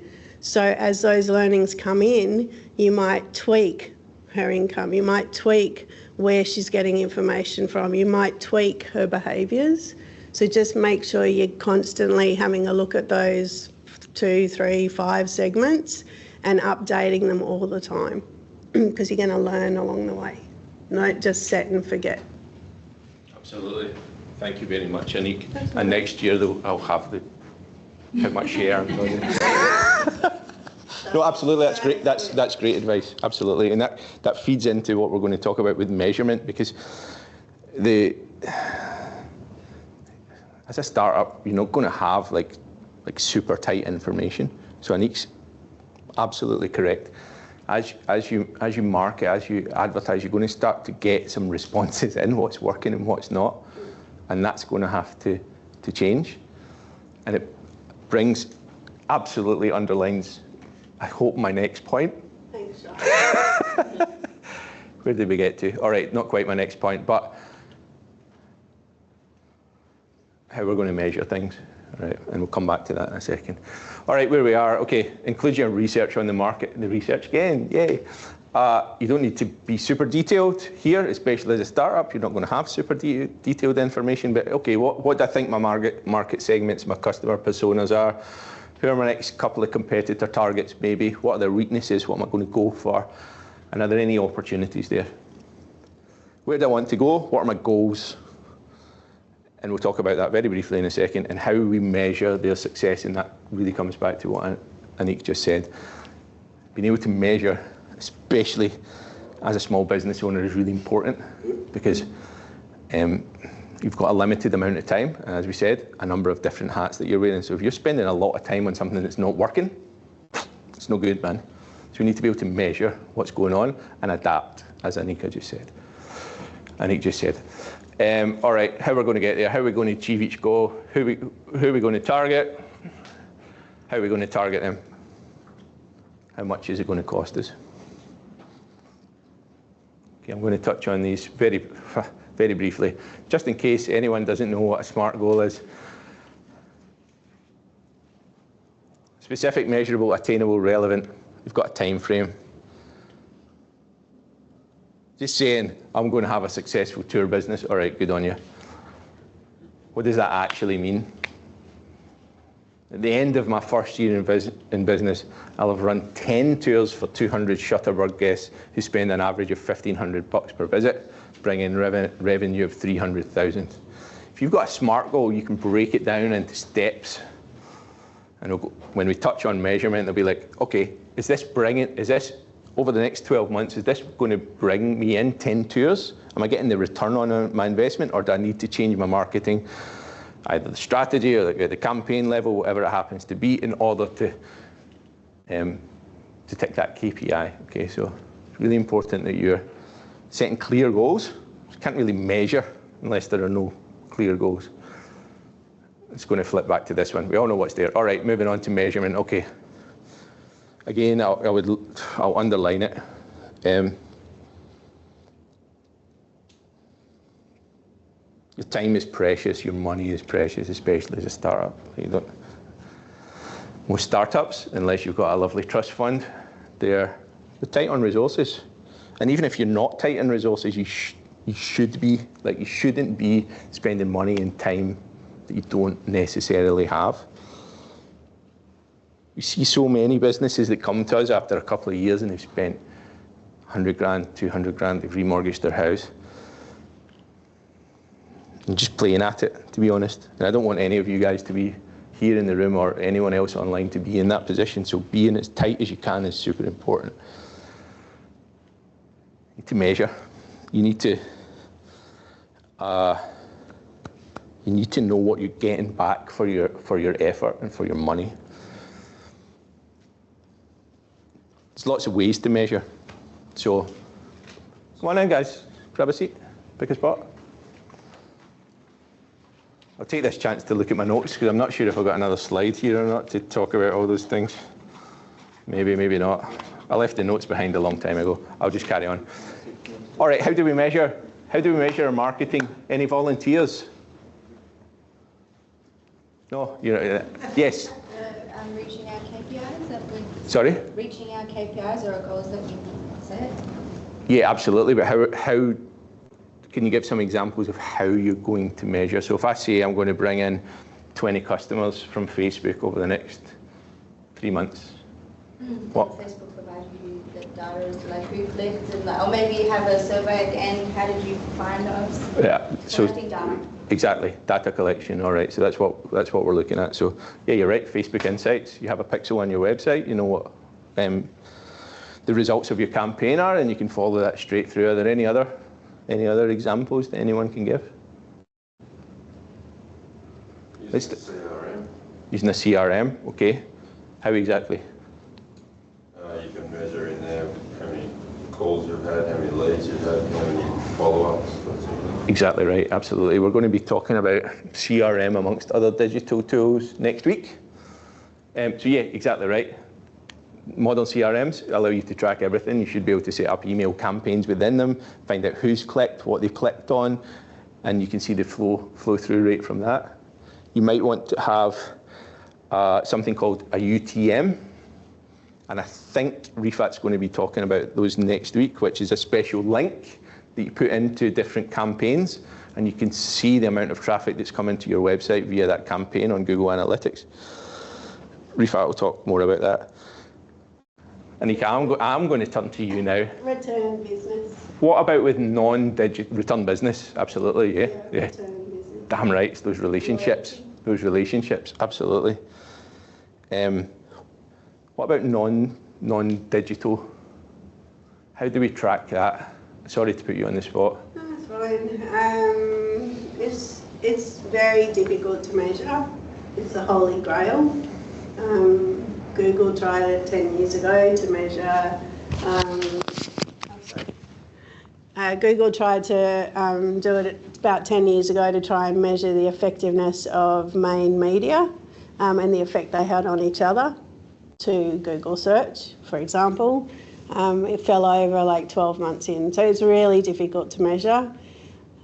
So as those learnings come in, you might tweak her income. You might tweak where she's getting information from. You might tweak her behaviours. So just make sure you're constantly having a look at those 2, 3, 5 segments and updating them all the time, because you're going to learn along the way. Don't just set and forget. Absolutely. Thank you very much, Annick. And next year I'll have how much share I'm going to. No, absolutely, that's great. That's great advice. Absolutely, and that feeds into what we're going to talk about with measurement, because as a startup, you're not going to have like super tight information. So Annick's absolutely correct. As you market, as you advertise, you're going to start to get some responses in what's working and what's not, and that's going to have to change. And it absolutely underlines, I hope, my next point. Thanks, Sean. Where did we get to? All right, not quite my next point, but how we're going to measure things. All right, and we'll come back to that in a second. All right, where we are. Okay, include your research on the market. The research again, yay. You don't need to be super detailed here, especially as a startup. You're not going to have super detailed information, but okay, what do I think my market segments, my customer personas are? Who are my next couple of competitor targets maybe? What are their weaknesses? What am I going to go for? And are there any opportunities there? Where do I want to go? What are my goals? And we'll talk about that very briefly in a second, and how we measure their success, and that really comes back to what Annick just said. Being able to measure, especially as a small business owner, is really important, because you've got a limited amount of time, and as we said, a number of different hats that you're wearing. So if you're spending a lot of time on something that's not working, it's no good, man. So we need to be able to measure what's going on and adapt, as Annick just said. All right, how we're going to get there, how we're going to achieve each goal, who are we going to target, how are we going to target them, how much is it going to cost us. Okay, I'm going to touch on these very briefly, just in case anyone doesn't know what a SMART goal is. Specific, measurable, attainable, relevant. We've got a time frame. Just saying, I'm going to have a successful tour business. All right, good on you. What does that actually mean? At the end of my first year in business, I'll have run 10 tours for 200 Shutterbird guests who spend an average of $1,500 per visit, bringing revenue of 300,000. If you've got a SMART goal, you can break it down into steps. And when we touch on measurement, they'll be like, okay, is this over the next 12 months, is this going to bring me in 10 tours? Am I getting the return on my investment, or do I need to change my marketing, either the strategy or the campaign level, whatever it happens to be, in order to tick that KPI? Okay, so it's really important that you're setting clear goals. You can't really measure unless there are no clear goals. It's going to flip back to this one. We all know what's there. All right, moving on to measurement. Okay. Again, I'll underline it. Your time is precious, your money is precious, especially as a startup. Most startups, unless you've got a lovely trust fund, they're tight on resources. And even if you're not tight on resources, you should be. Like, you shouldn't be spending money and time that you don't necessarily have. We see so many businesses that come to us after a couple of years and they've spent 100 grand, 200 grand, they've remortgaged their house. And just playing at it, to be honest. And I don't want any of you guys to be here in the room, or anyone else online, to be in that position. So being as tight as you can is super important. You need to measure. You need to know what you're getting back for your effort and for your money. There's lots of ways to measure. So come on in, guys. Grab a seat. Pick a spot. I'll take this chance to look at my notes, because I'm not sure if I've got another slide here or not to talk about all those things. Maybe, maybe not. I left the notes behind a long time ago. I'll just carry on. All right, how do we measure? How do we measure our marketing? Any volunteers? No? Yes? Reaching our KPIs that we... Sorry? Reaching our KPIs or our goals that we set? Yeah, absolutely. But how can you give some examples of how you're going to measure? So if I say I'm going to bring in 20 customers from Facebook over the next 3 months, what? Facebook provided you the data, like who clicked, and or maybe have a survey at the end. How did you find those? Yeah. So data. Exactly, data collection. All right, so that's what we're looking at. So yeah, you're right. Facebook Insights. You have a pixel on your website. You know the results of your campaign are, and you can follow that straight through. Are there any other examples that anyone can give? Using a CRM. Using a CRM, okay. How exactly? You can measure in there how many calls you've had, how many leads you've had, how many follow-ups. Exactly right, absolutely. We're going to be talking about CRM amongst other digital tools next week. So yeah, exactly right. Modern CRMs allow you to track everything. You should be able to set up email campaigns within them, find out who's clicked, what they've clicked on, and you can see the flow through rate from that. You might want to have something called a UTM, and I think Refat's going to be talking about those next week, which is a special link that you put into different campaigns, and you can see the amount of traffic that's coming to your website via that campaign on Google Analytics. Rifat will talk more about that. Annika, I'm going to turn to you now. Return business. What about with non-digital return business? Absolutely, yeah. Return business. Damn right, it's those relationships. Those relationships, absolutely. What about non-digital? How do we track that? Sorry to put you on the spot. No, that's fine. It's very difficult to measure. It's the holy grail. Google tried it 10 years ago to measure. Google tried to do it about 10 years ago to try and measure the effectiveness of main media and the effect they had on each other to Google search, for example. It fell over like 12 months in, so it's really difficult to measure.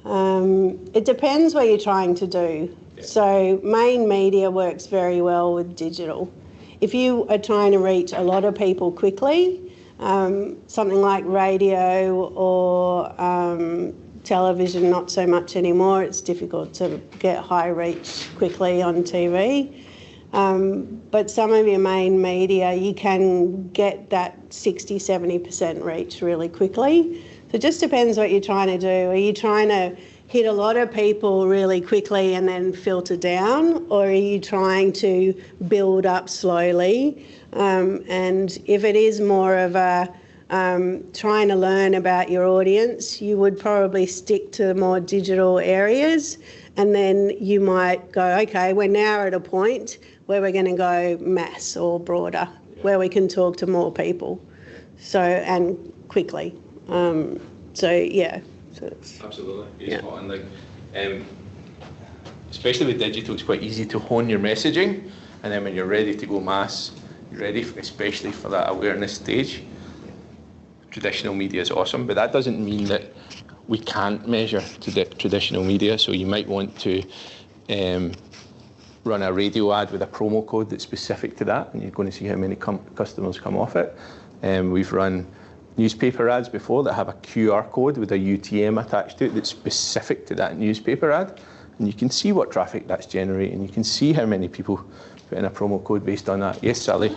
It depends what you're trying to do. So main media works very well with digital. If you are trying to reach a lot of people quickly, something like radio or television, not so much anymore. It's difficult to get high reach quickly on TV. But some of your main media, you can get that 60, 70% reach really quickly. So it just depends what you're trying to do. Are you trying to hit a lot of people really quickly and then filter down, or are you trying to build up slowly? And if it is more of a trying to learn about your audience, you would probably stick to more digital areas, and then you might go, okay, we're now at a point where we're going to go mass or broader, where we can talk to more people, so and quickly. So yeah. So absolutely, it's spot on. Like, especially with digital, it's quite easy to hone your messaging, and then when you're ready to go mass, you're ready, especially for that awareness stage. Traditional media is awesome, but that doesn't mean that we can't measure traditional media. So you might want to run a radio ad with a promo code that's specific to that, and you're going to see how many customers come off it. We've run newspaper ads before that have a QR code with a UTM attached to it that's specific to that newspaper ad, and you can see what traffic that's generating. You can see how many people put in a promo code based on that. Yes, Sally?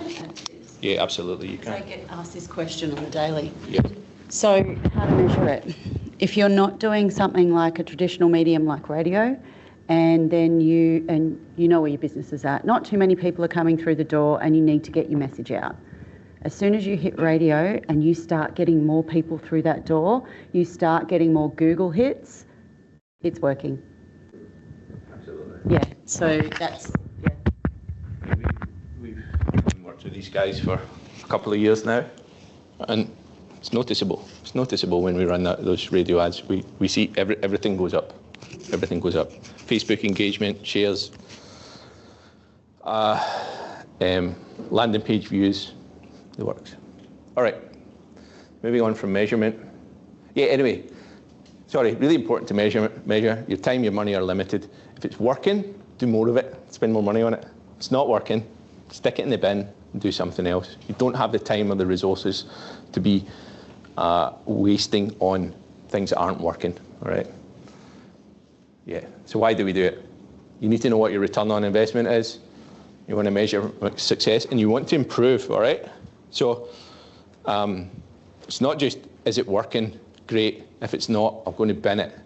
Yeah, absolutely, you can. So I get asked this question on the daily. Yeah. So how to measure it? If you're not doing something like a traditional medium like radio, and then you know where your business is at, not too many people are coming through the door, and you need to get your message out. As soon as you hit radio and you start getting more people through that door, you start getting more Google hits, it's working. Absolutely. Yeah, so that's, yeah. We've worked with these guys for a couple of years now, and it's noticeable. It's noticeable when we run those radio ads. We see everything goes up. Everything goes up. Facebook engagement, shares, landing page views. It works. All right, moving on from measurement. Yeah, anyway, sorry, really important to measure. Your time, your money are limited. If it's working, do more of it, spend more money on it. If it's not working, stick it in the bin and do something else. You don't have the time or the resources to be wasting on things that aren't working, all right? Yeah, so why do we do it? You need to know what your return on investment is. You want to measure success, and you want to improve, all right? So it's not just, is it working? Great. If it's not, I'm going to bin it.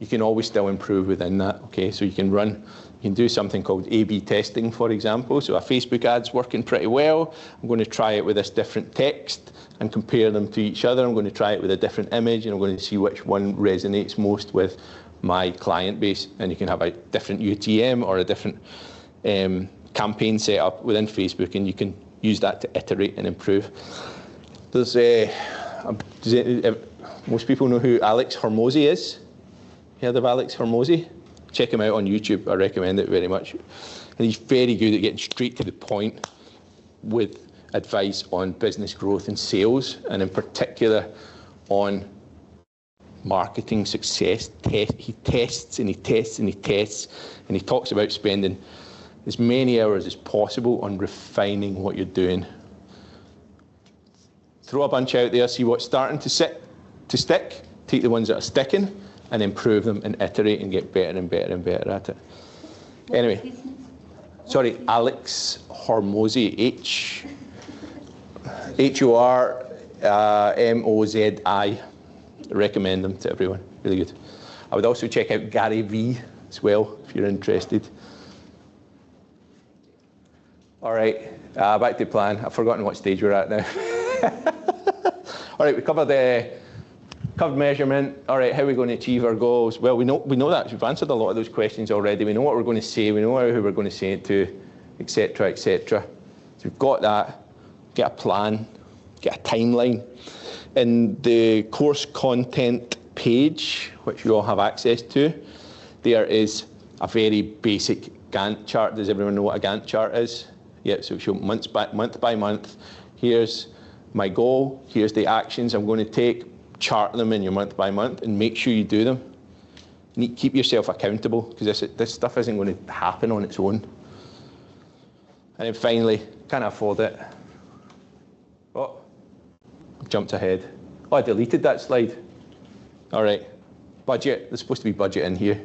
you can always still improve within that, okay? So you can do something called A/B testing, for example. So a Facebook ad's working pretty well. I'm going to try it with this different text and compare them to each other. I'm going to try it with a different image, and I'm going to see which one resonates most with my client base. And you can have a different UTM or a different campaign set up within Facebook, and you can use that to iterate and improve. There's most people know who Alex Hormozi is. You heard of Alex Hormozi? Check him out on YouTube. I recommend it very much. And he's very good at getting straight to the point with advice on business growth and sales, and in particular on marketing success. He tests and he tests and he tests, and he talks about spending as many hours as possible on refining what you're doing. Throw a bunch out there, see what's starting to stick, take the ones that are sticking, and improve them and iterate and get better and better and better at it. Anyway, sorry, Alex Hormozi, Hormozi. Recommend them to everyone, really good. I would also check out Gary V as well, if you're interested. All right, back to plan. I've forgotten what stage we're at now. All right, we covered measurement. All right, how are we going to achieve our goals? Well, we know that. We've answered a lot of those questions already. We know what we're going to say. We know who we're going to say it to, etc., etc. So we've got that. Get a plan. Get a timeline. In the course content page, which you all have access to, there is a very basic Gantt chart. Does everyone know what a Gantt chart is? Yeah, so show month by month. Here's my goal. Here's the actions I'm going to take. Chart them in your month by month and make sure you do them. Keep yourself accountable, because this stuff isn't going to happen on its own. And then finally, can I afford it? Oh, I've jumped ahead. Oh, I deleted that slide. All right, budget. There's supposed to be budget in here.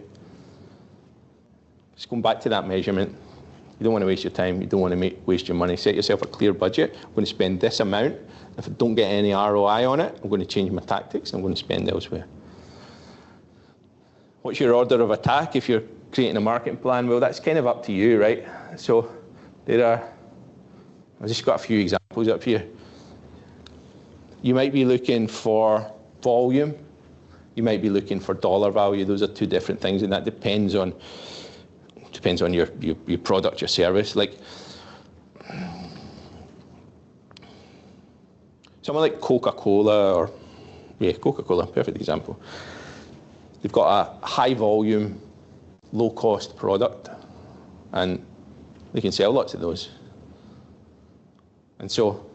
Just going back to that measurement. You don't want to waste your time. You don't want to waste your money. Set yourself a clear budget. I'm going to spend this amount. If I don't get any ROI on it, I'm going to change my tactics. I'm going to spend elsewhere. What's your order of attack if you're creating a marketing plan? Well, that's kind of up to you, right? So I've just got a few examples up here. You might be looking for volume. You might be looking for dollar value. Those are two different things, and that depends on your product, your service. Like someone like Coca-Cola, Coca-Cola, perfect example. They've got a high volume, low cost product, and they can sell lots of those. And so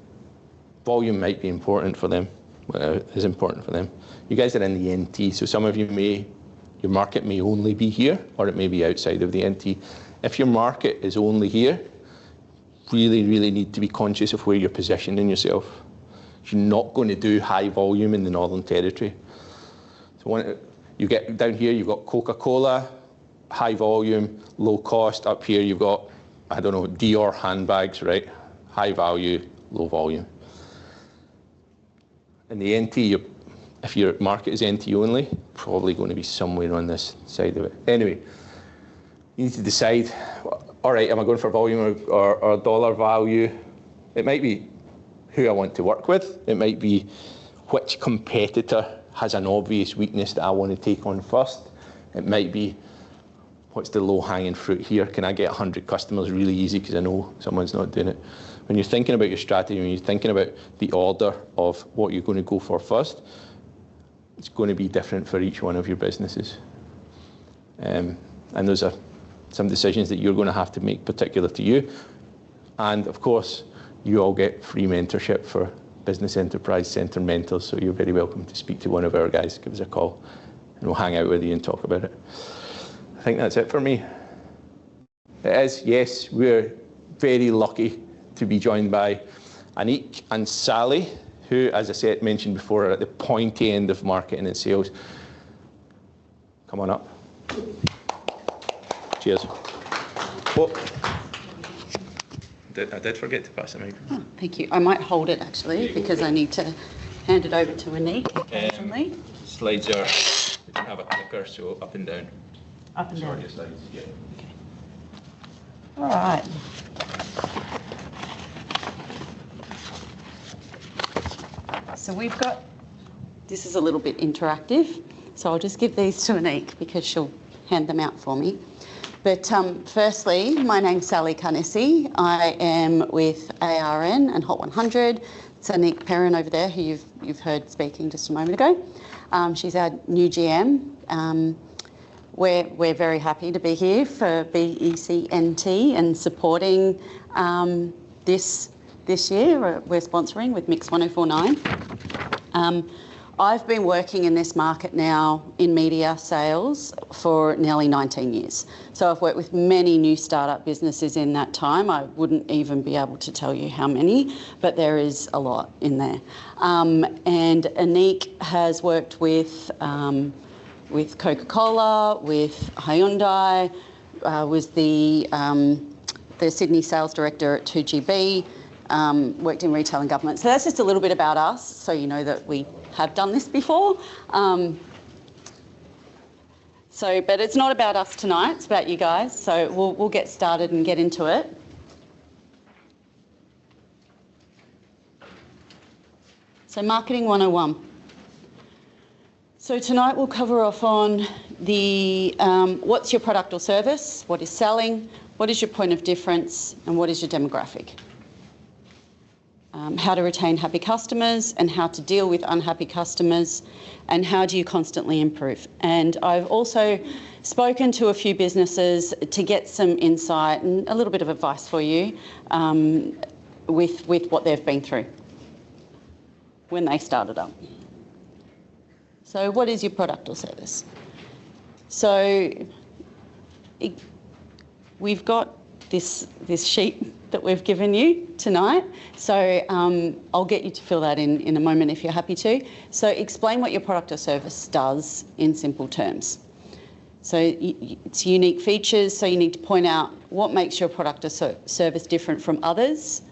volume might be important for them, is important for them. You guys are in the NT, so some of you your market may only be here, or it may be outside of the NT. If your market is only here, really, really need to be conscious of where you're positioning yourself. You're not going to do high volume in the Northern Territory. So you get down here, you've got Coca-Cola, high volume, low cost. Up here, you've got, I don't know, Dior handbags, right? High value, low volume. In the NT, if your market is NT only, probably going to be somewhere on this side of it. Anyway, you need to decide, all right, am I going for volume or dollar value? It might be who I want to work with. It might be which competitor has an obvious weakness that I want to take on first. It might be what's the low-hanging fruit here? Can I get 100 customers really easy because I know someone's not doing it? When you're thinking about your strategy, when you're thinking about the order of what you're going to go for first, it's going to be different for each one of your businesses. And those are some decisions that you're going to have to make particular to you. And of course, you all get free mentorship for Business Enterprise Centre mentors, so you're very welcome to speak to one of our guys. Give us a call and we'll hang out with you and talk about it. I think that's it for me. It is, yes, we're very lucky to be joined by Annick and Sally, who, as I mentioned before, are at the pointy end of marketing and sales. Come on up. Cheers. Oh, I did forget to pass the mic. Oh, thank you. I might hold it actually because I need to hand it over to Annick occasionally. Slides are don't have a clicker, so up and down. Up and down. Sorry, slides, yeah. Okay. All right. So we've got, this is a little bit interactive, so I'll just give these to Annick because she'll hand them out for me. But firstly, my name's Sally Carnesi. I am with ARN and Hot 100. It's Annick Perrin over there, who you've heard speaking just a moment ago. She's our new GM. We're very happy to be here for BECNT and supporting this year. We're sponsoring with Mix 1049. I've been working in this market now in media sales for nearly 19 years. So I've worked with many new startup businesses in that time. I wouldn't even be able to tell you how many, but there is a lot in there. And Annick has worked with Coca-Cola, with Hyundai, was the Sydney sales director at 2GB, worked in retail and government. So that's just a little bit about us, so you know that we have done this before. But it's not about us tonight, it's about you guys. So we'll get started and get into it. So Marketing 101. So tonight we'll cover off on the what's your product or service, what is selling, what is your point of difference, and what is your demographic. How to retain happy customers and how to deal with unhappy customers, and how do you constantly improve. And I've also spoken to a few businesses to get some insight and a little bit of advice for you with what they've been through when they started up. So what is your product or service? So we've got this sheet that we've given you tonight. So I'll get you to fill that in a moment if you're happy to. So explain what your product or service does in simple terms. So it's unique features, so you need to point out what makes your product or service different from others.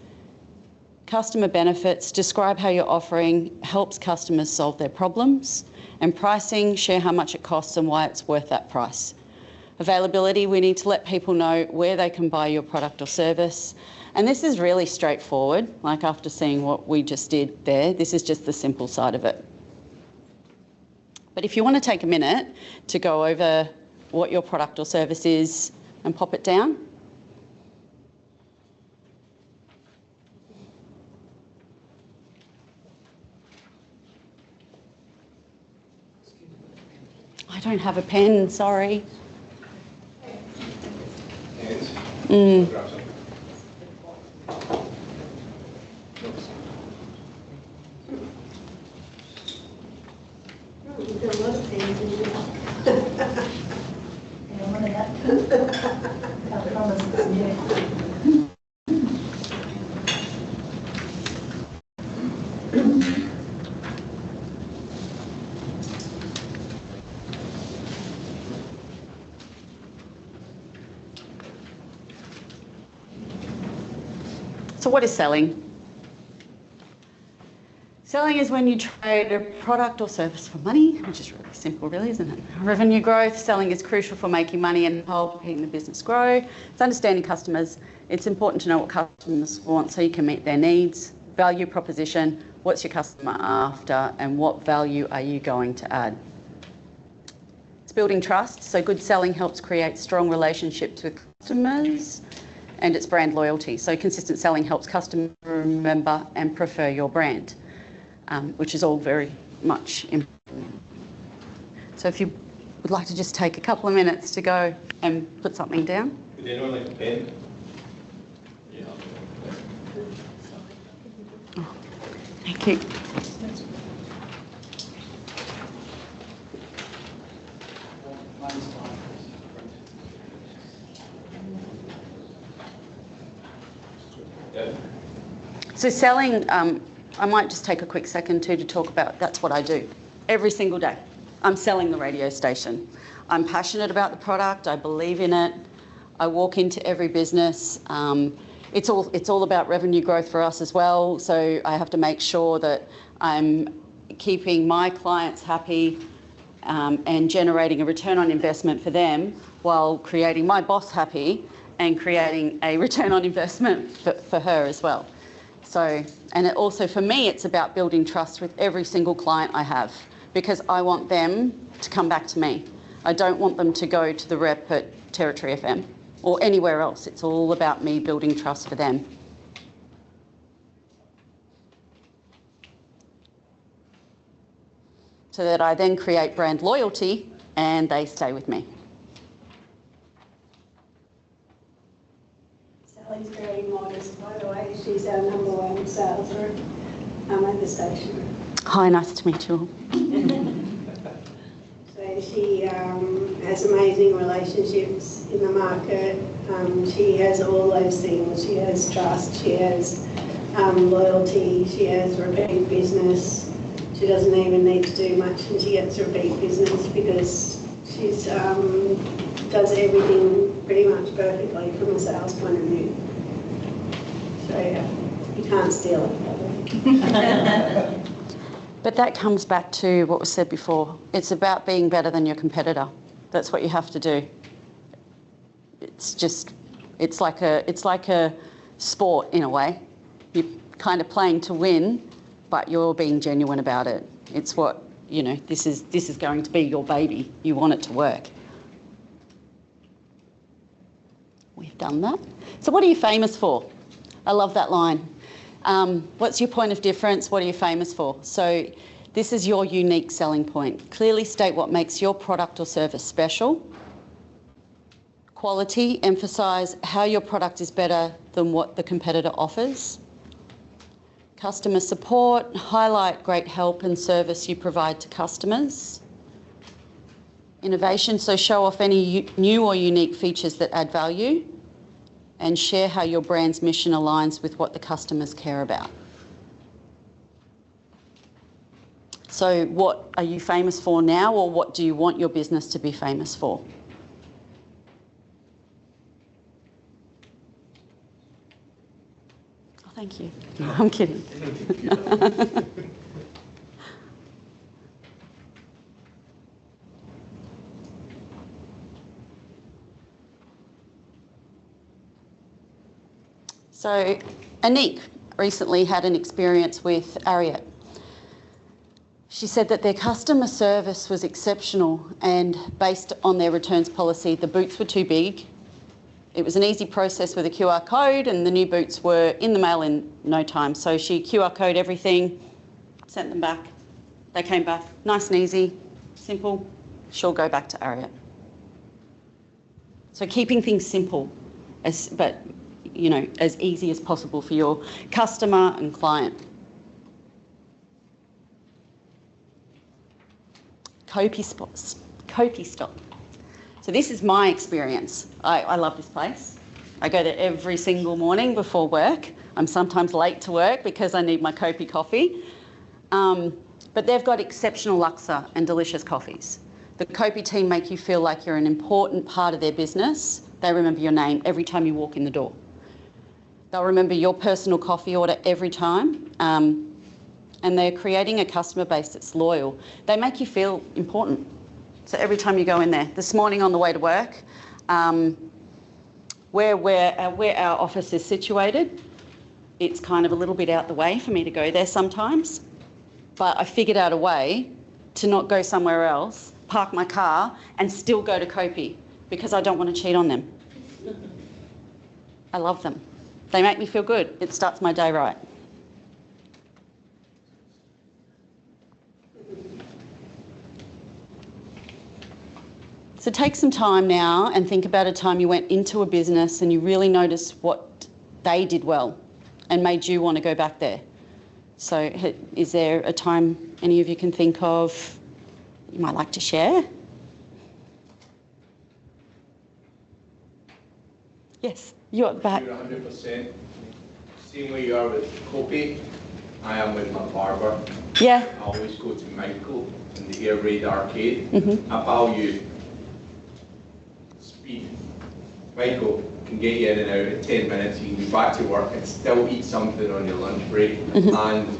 Customer benefits, describe how your offering helps customers solve their problems. And pricing, share how much it costs and why it's worth that price. Availability, we need to let people know where they can buy your product or service. And this is really straightforward, like after seeing what we just did there, this is just the simple side of it. But if you want to take a minute to go over what your product or service is and pop it down. I don't have a pen, sorry. You've got a lot of things in here. So what is selling? Selling is when you trade a product or service for money, which is really simple really, isn't it? Revenue growth, selling is crucial for making money and helping the business grow. It's understanding customers. It's important to know what customers want so you can meet their needs. Value proposition, what's your customer after and what value are you going to add? It's building trust, so good selling helps create strong relationships with customers. And it's brand loyalty, so consistent selling helps customers remember and prefer your brand. Which is all very much important. So if you would like to just take a couple of minutes to go and put something down. Would anyone like a pen? Yeah. Oh, thank you. So selling, I might just take a quick second too to talk about, that's what I do every single day. I'm selling the radio station. I'm passionate about the product, I believe in it. I walk into every business. It's all about revenue growth for us as well, so I have to make sure that I'm keeping my clients happy and generating a return on investment for them while creating my boss happy and creating a return on investment for her as well. So, and it also for me, it's about building trust with every single client I have, because I want them to come back to me. I don't want them to go to the rep at Territory FM or anywhere else. It's all about me building trust for them. So that I then create brand loyalty and they stay with me. Sally's very modest, by the way. She's our #1 sales rep at the station. Hi, nice to meet you all. So she has amazing relationships in the market. She has all those things. She has trust, she has loyalty, she has repeat business. She doesn't even need to do much and she gets repeat business because she's does everything pretty much perfectly from a sales point of view. So yeah, you can't steal it. But that comes back to what was said before. It's about being better than your competitor. That's what you have to do. It's like a sport in a way. You're kind of playing to win, but you're being genuine about it. It's what, you know, this is going to be your baby. You want it to work. We've done that. So what are you famous for? I love that line. What's your point of difference? What are you famous for? So this is your unique selling point. Clearly state what makes your product or service special. Quality, emphasise how your product is better than what the competitor offers. Customer support, highlight great help and service you provide to customers. Innovation, so show off any new or unique features that add value. And share how your brand's mission aligns with what the customers care about. So what are you famous for now, or what do you want your business to be famous for? Oh, thank you. No, I'm kidding. So Annick recently had an experience with Ariat. She said that their customer service was exceptional, and based on their returns policy, the boots were too big. It was an easy process with a QR code and the new boots were in the mail in no time. So she QR coded everything, sent them back. They came back, nice and easy, simple. She'll go back to Ariat. So keeping things simple, but you know, as easy as possible for your customer and client. Copy stop. So this is my experience. I love this place. I go there every single morning before work. I'm sometimes late to work because I need my Kopi coffee. But they've got exceptional laksa and delicious coffees. The Kopi team make you feel like you're an important part of their business. They remember your name every time you walk in the door. They'll remember your personal coffee order every time. And they're creating a customer base that's loyal. They make you feel important. So every time you go in there, this morning on the way to work, where our office is situated, it's kind of a little bit out the way for me to go there sometimes. But I figured out a way to not go somewhere else, park my car and still go to Kopi because I don't want to cheat on them. I love them. They make me feel good. It starts my day right. So take some time now and think about a time you went into a business and you really noticed what they did well and made you want to go back there. So is there a time any of you can think of you might like to share? Yes, you're at the back. You're 100%. Same way you are with Kopi, I am with my barber. Yeah. I always go to Michael in the Air Raid Arcade. Mm-hmm. I value speed. Michael can get you in and out in 10 minutes. You can be back to work and still eat something on your lunch break. Mm-hmm. And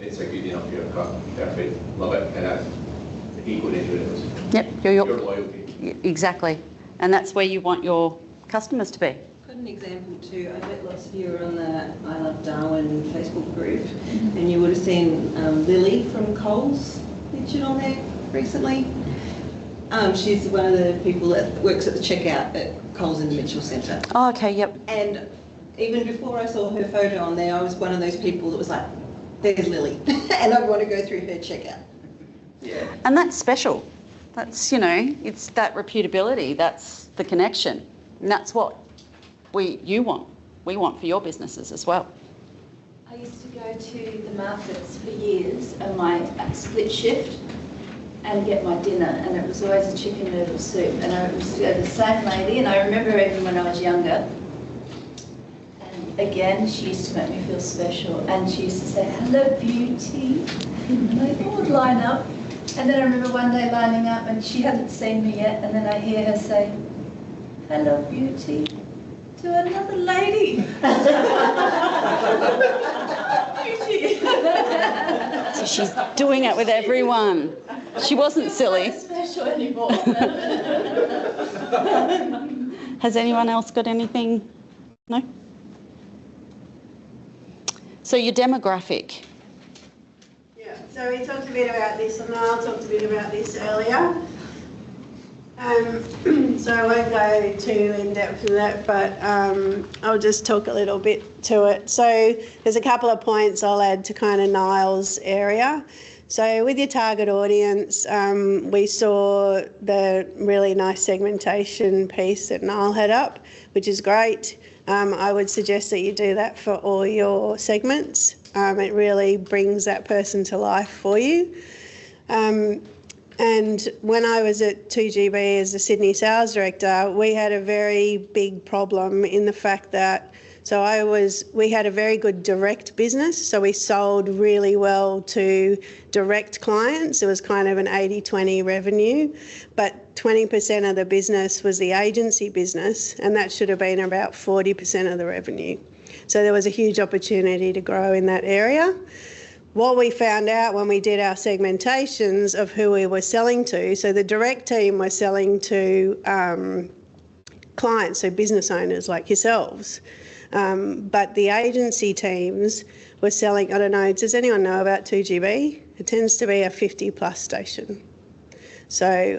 it's a good enough haircut. Perfect. Love it. And equal insurance. Yep, Your loyalty. exactly. And that's where you want your customers to be. Got an example too. I bet lots of you are on the I Love Darwin Facebook group, and you would have seen Lily from Coles featured on there recently. She's one of the people that works at the checkout at Coles in the Mitchell Centre. Oh, okay, yep. And even before I saw her photo on there, I was one of those people that was like, there's Lily, and I want to go through her checkout. Yeah. And that's special. That's, you know, it's that reputability, that's the connection. And that's what we want for your businesses as well. I used to go to the markets for years on my split shift and get my dinner, and it was always a chicken noodle soup, and I used to go to the same lady, and I remember even when I was younger, and again she used to make me feel special, and she used to say, hello beauty, and they all would line up, and then I remember one day lining up and she hadn't seen me yet, and then I hear her say, hello beauty, to another lady. Beauty. So she's doing it with everyone. She wasn't silly. Not special anymore. Has anyone else got anything? No? So your demographic. Yeah, so we talked a bit about this, and Niall talked a bit about this earlier. So I won't go too in depth in that, but I'll just talk a little bit to it. So there's a couple of points I'll add to kind of Niall's area. So with your target audience, we saw the really nice segmentation piece that Niall had up, which is great. I would suggest that you do that for all your segments. It really brings that person to life for you. And when I was at 2GB as the Sydney sales director, we had a very big problem in the fact that, we had a very good direct business, so we sold really well to direct clients. It was kind of an 80-20 revenue, but 20% of the business was the agency business, and that should have been about 40% of the revenue. So there was a huge opportunity to grow in that area. What we found out when we did our segmentations of who we were selling to, so the direct team was selling to clients, so business owners like yourselves, but the agency teams were selling, I don't know, does anyone know about 2GB? It tends to be a 50+ station. So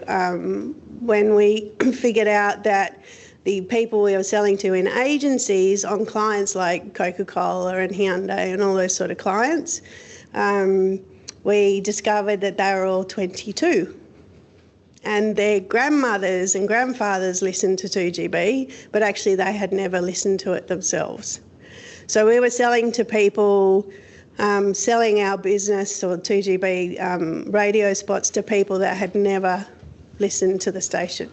when we figured out that the people we were selling to in agencies on clients like Coca-Cola and Hyundai and all those sort of clients, we discovered that they were all 22. And their grandmothers and grandfathers listened to 2GB, but actually they had never listened to it themselves. So we were selling to people, selling our business or 2GB radio spots to people that had never listened to the station,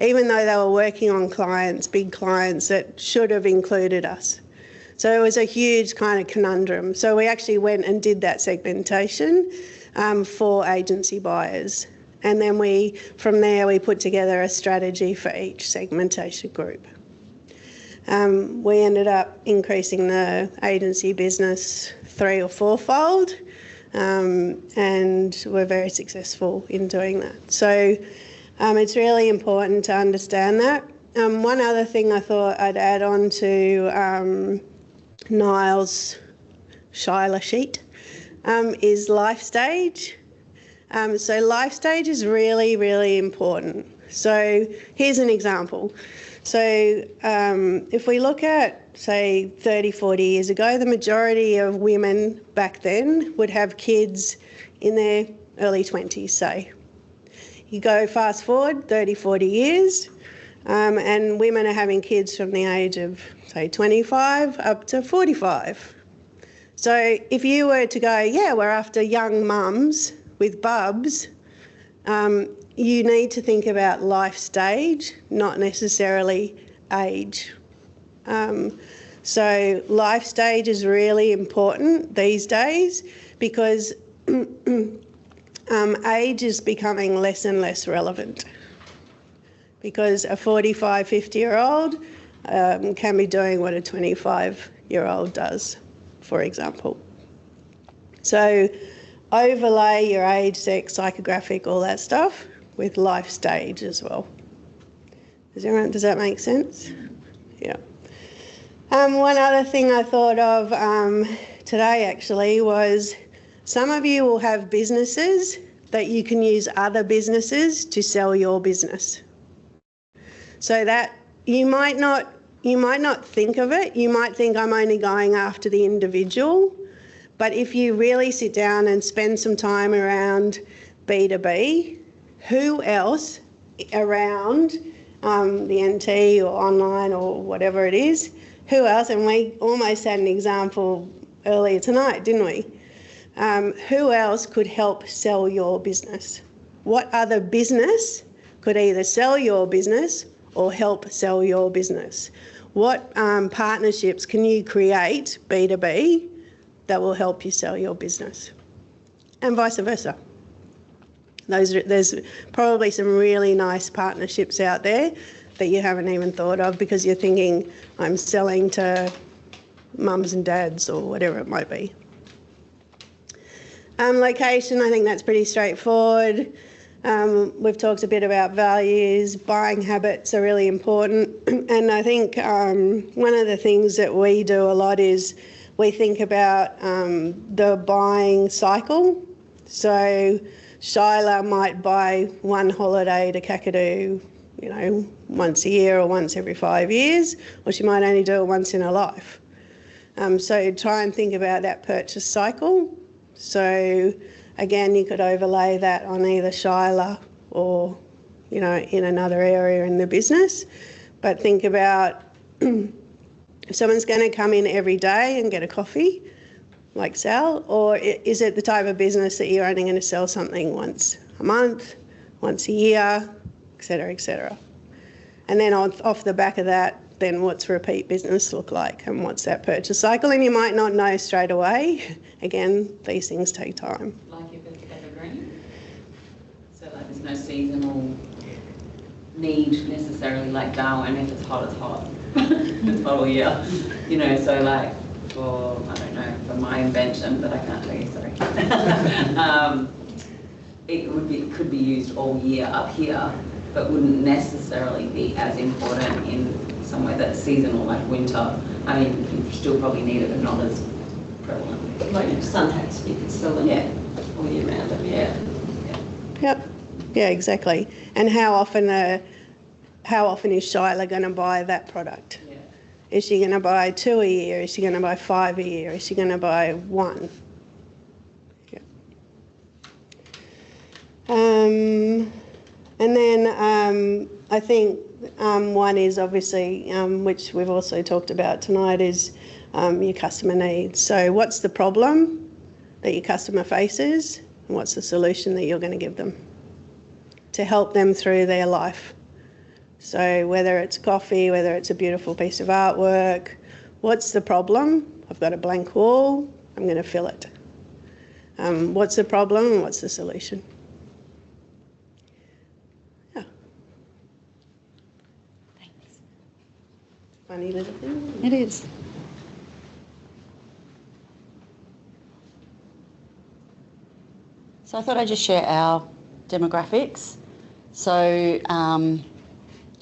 even though they were working on clients, big clients that should have included us. So it was a huge kind of conundrum. So we actually went and did that segmentation for agency buyers. And then from there, we put together a strategy for each segmentation group. We ended up increasing the agency business 3- or 4-fold, and we're very successful in doing that. So it's really important to understand that. One other thing I thought I'd add on to Niall's Shyla sheet is life stage. So life stage is really, really important. So here's an example. So if we look at, say, 30, 40 years ago, the majority of women back then would have kids in their early 20s, say. You go fast forward 30, 40 years, and women are having kids from the age of, say, 25 up to 45. So if you were to go, yeah, we're after young mums with bubs, you need to think about life stage, not necessarily age. So life stage is really important these days because age is becoming less and less relevant, because a 45, 50-year-old can be doing what a 25-year-old does, for example. So overlay your age, sex, psychographic, all that stuff with life stage as well. Does that make sense? Yeah. One other thing I thought of today actually was some of you will have businesses that you can use other businesses to sell your business. So that you might not think of it. You might think I'm only going after the individual, but if you really sit down and spend some time around B2B, who else around the NT or online or whatever it is, who else, and we almost had an example earlier tonight, didn't we? Who else could help sell your business? What other business could either sell your business or help sell your business? What partnerships can you create, B2B, that will help you sell your business? And vice versa. There's probably some really nice partnerships out there that you haven't even thought of because you're thinking, I'm selling to mums and dads or whatever it might be. Location, I think that's pretty straightforward. We've talked a bit about values. Buying habits are really important. And I think one of the things that we do a lot is we think about the buying cycle. So Shyla might buy one holiday to Kakadu, once a year or once every 5 years, or she might only do it once in her life. So try and think about that purchase cycle. So again, you could overlay that on either Shyla or, in another area in the business. But think about if someone's going to come in every day and get a coffee, like Sal, or is it the type of business that you're only going to sell something once a month, once a year, et cetera, et cetera. And then off the back of that, then what's repeat business look like and what's that purchase cycle? And you might not know straight away. Again, these things take time. Like if it's evergreen, so like there's no seasonal need necessarily like Darwin, if it's hot, it's hot. It's hot all year. So like for, I don't know, for my invention that I can't tell you, sorry. It could be used all year up here, but wouldn't necessarily be as important in somewhere that's seasonal, like winter. I mean, you still probably need it, but not as prevalent. Like sun hats, you can sell them all year round. Yep. Yeah, exactly. And how often is Shyla going to buy that product? Yeah. Is she going to buy 2 a year? Is she going to buy 5 a year? Is she going to buy 1? Yeah. And then I think one is obviously, which we've also talked about tonight, is your customer needs. So what's the problem that your customer faces and what's the solution that you're going to give them to help them through their life? So whether it's coffee, whether it's a beautiful piece of artwork, what's the problem? I've got a blank wall, I'm going to fill it. What's the problem and what's the solution? Yeah. Thanks. Funny little thing. It is. So I thought I'd just share our demographics. So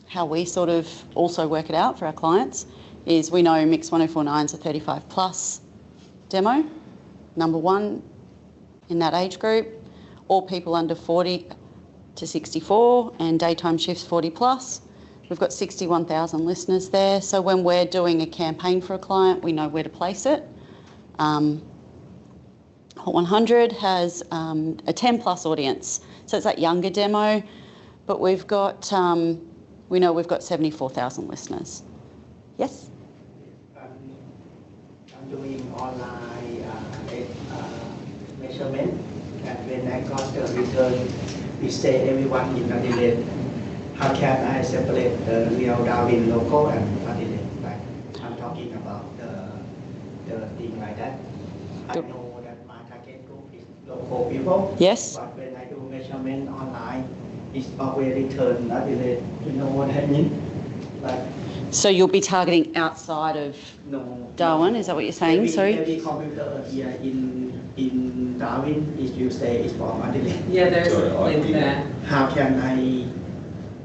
how we sort of also work it out for our clients is we know Mix 1049 is a 35 plus demo, number one in that age group, all people under 40 to 64 and daytime shifts 40 plus. We've got 61,000 listeners there. So when we're doing a campaign for a client, we know where to place it. Hot 100 has a 10 plus audience. So it's that younger demo, but we've got, we know we've got 74,000 listeners. Yes? I'm doing online measurement, and when I got the return, we say everyone in Adelaide. How can I separate the real Darwin local and Adelaide? Like I'm talking about the thing like that. I know that my target group is local people. Yes. But when I do measurement online, it's always return Adelaide. You know what I mean? Like. So you'll be targeting outside of Darwin, is that what you're saying? Sorry? Every computer here in in Darwin, if you say it's from Adelaide. Yeah, there's a link there. How can I,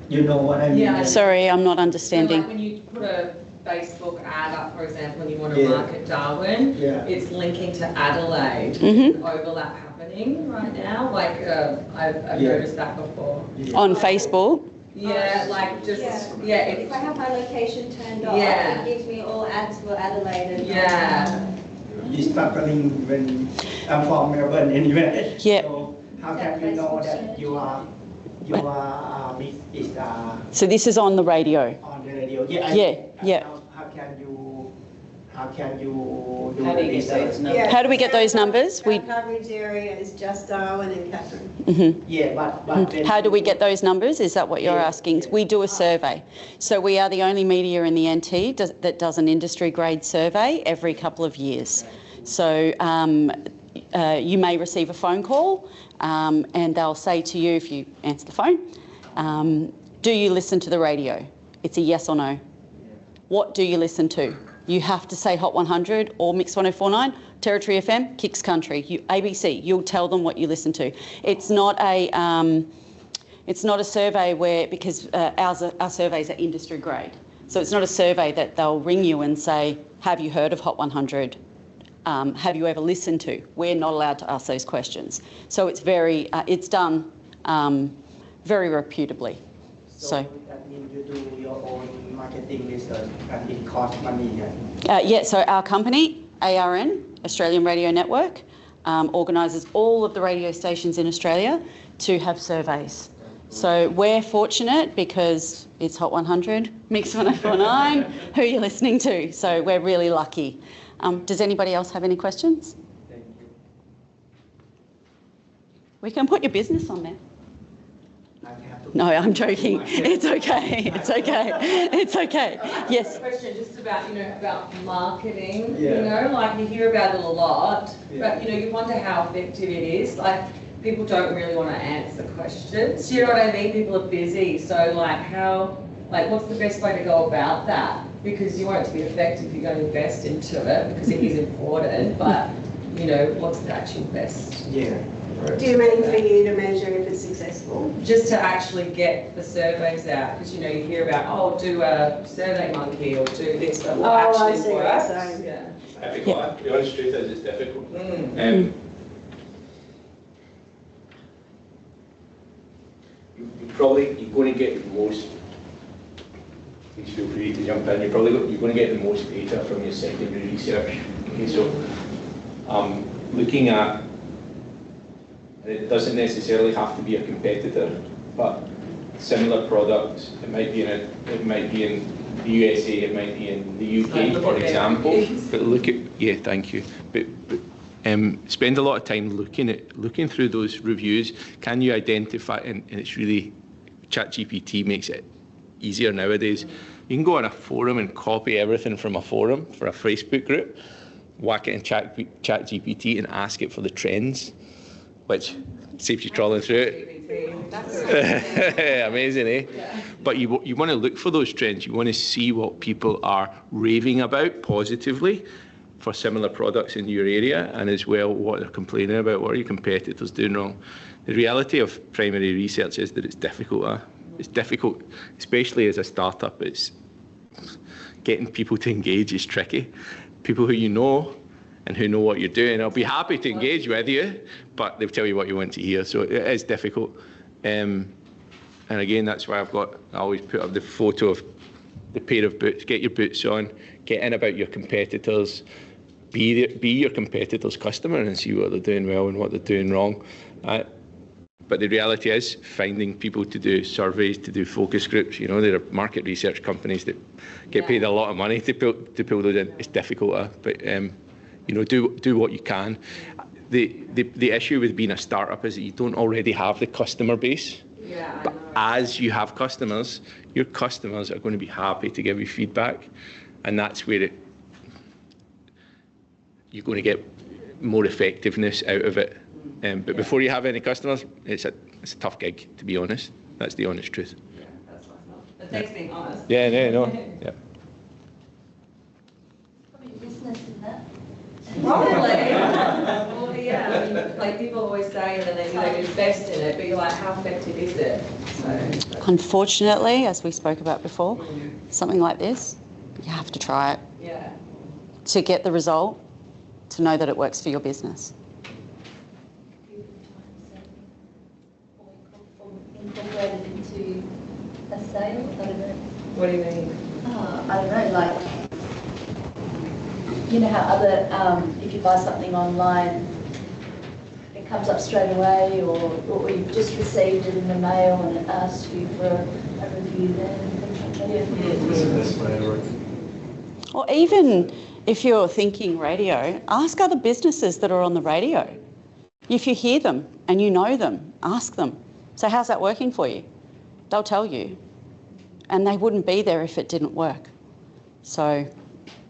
you know what I mean? Yeah. Sorry, I'm not So understanding. like when you put a Facebook ad up, for example, and you want to Yeah. market Darwin, Yeah. it's linking to Adelaide. Mhm. There's an overlap happening right now. Like I've Yeah. noticed that before. Yeah. On Facebook? Yeah, like just If I have my location turned off, Yeah. it gives me all ads for Adelaide and Yeah. It's happening when I'm from Melbourne anyway. Yeah. So how can you know that your is So this is on the radio. on the radio? Yeah. Yeah. How can you do How do you get research? those numbers? How do we get those numbers? Our coverage area is just Darwin and Catherine. Mhm. Yeah, but then How do we get those numbers? Is that what you're Yeah. asking? We do a survey. So we are the only media in the NT that does an industry grade survey every couple of years. So you may receive a phone call and they'll say to you, if you answer the phone, do you listen to the radio? It's a yes or no. What do you listen to? You have to say Hot 100 or Mix 1049, Territory FM, Kicks Country, ABC. You'll tell them what you listen to. It's not a survey where, because our surveys are industry grade. So it's not a survey that they'll ring you and say, have you heard of Hot 100? Have you ever listened to? We're not allowed to ask those questions. So it's it's done very reputably. So that means you do your own marketing research and it costs money. so our company, ARN, Australian Radio Network, organises all of the radio stations in Australia to have surveys. So we're fortunate because it's Hot 100, Mix 1049, who you're listening to. So we're really lucky. Does anybody else have any questions? Thank you. We can put your business on there. I have to No, I'm joking. It's okay. It's okay. It's okay. Yes. Question just about, about marketing, Yeah. like you hear about it a lot, Yeah. but, you wonder how effective it is. Like, people don't really want to answer questions. You know what I mean? People are busy. So, what's the best way to go about that? Because you want it to be effective, you're going to invest into it because it is important, but, what's the actual best? Yeah. Do you mean for you to measure if it's successful? Just to actually get the surveys out, because you hear about, do a survey monkey or do this, but what I actually see what you're works? saying. Yeah. Difficult. The honest truth is it's difficult. You're going to get the most. Please feel free to jump in. You're going to get the most data from your secondary research. Okay, so looking at, it doesn't necessarily have to be a competitor, but similar products. It might be in the USA, it might be in the UK, for example. But look at, thank you. But spend a lot of time looking through those reviews. Can you identify? And it's really, ChatGPT makes it easier nowadays. You can go on a forum and copy everything from a forum for a Facebook group, whack it in ChatGPT and ask it for the trends, which saves you trawling through it. Amazing, eh? Yeah. But you want to look for those trends. You want to see what people are raving about positively for similar products in your area, and as well what they're complaining about, what are your competitors doing wrong. The reality of primary research is that it's difficult. It's difficult, especially as a startup. It's getting people to engage is tricky. People who you know and who know what you're doing, I'll be happy to engage with you, but they'll tell you what you want to hear, so it is difficult. And again, that's why I always put up the photo of the pair of boots. Get your boots on, get in about your competitors, be your competitors' customer and see what they're doing well and what they're doing wrong. But the reality is finding people to do surveys, to do focus groups. There are market research companies that get paid a lot of money to pull those in. It's difficult, but do what you can. The issue with being a startup is that you don't already have the customer base. Yeah, but as you have customers, your customers are going to be happy to give you feedback, and that's where you're going to get more effectiveness out of it. But before you have any customers, it's a tough gig, to be honest. That's the honest truth. Yeah, that's what I thought. It takes being honest. Yeah, no. Yeah. Probably business in that. Probably. Well, Yeah, I mean, like people always say that they invest in it, but you're like, how effective is it? So, Unfortunately, as we spoke about before, something like this, you have to try it yeah. to get the result, to know that it works for your business. Incorporated into a sale? I don't know. What do you mean? I don't know, like, you know how other, if you buy something online, it comes up straight away, or you've just received it in the mail and it asks you for a review then, and things like that. That's the best way, I reckon. Or even if you're thinking radio, ask other businesses that are on the radio. If you hear them and you know them, ask them. So how's that working for you? They'll tell you. And they wouldn't be there if it didn't work. So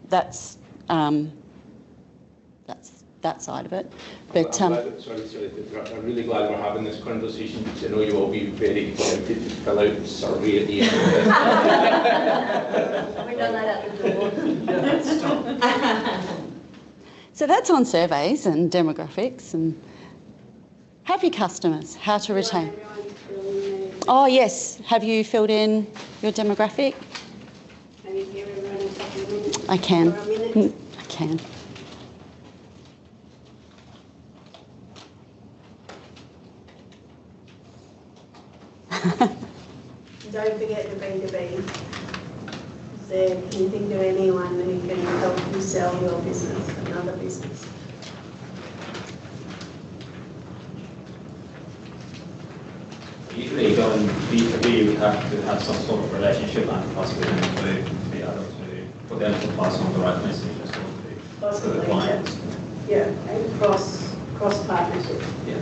that's that side of it. But sorry to interrupt. I'm really glad we're having this conversation because I know you will be very tempted to fill out the survey at the end of this. We don't let out the door. So that's on surveys and demographics and happy customers, how to retain. Oh yes, have you filled in your demographic? Can you give everyone a couple of minutes? I can. Or a minute? I can. Don't forget the B2B. So can you think of anyone who can help you sell your business, another business? Usually going B2B, we have to have some sort of relationship and possibly include the other two for them to pass on the right message as well to the clients. Yeah, and cross partnership. Yeah.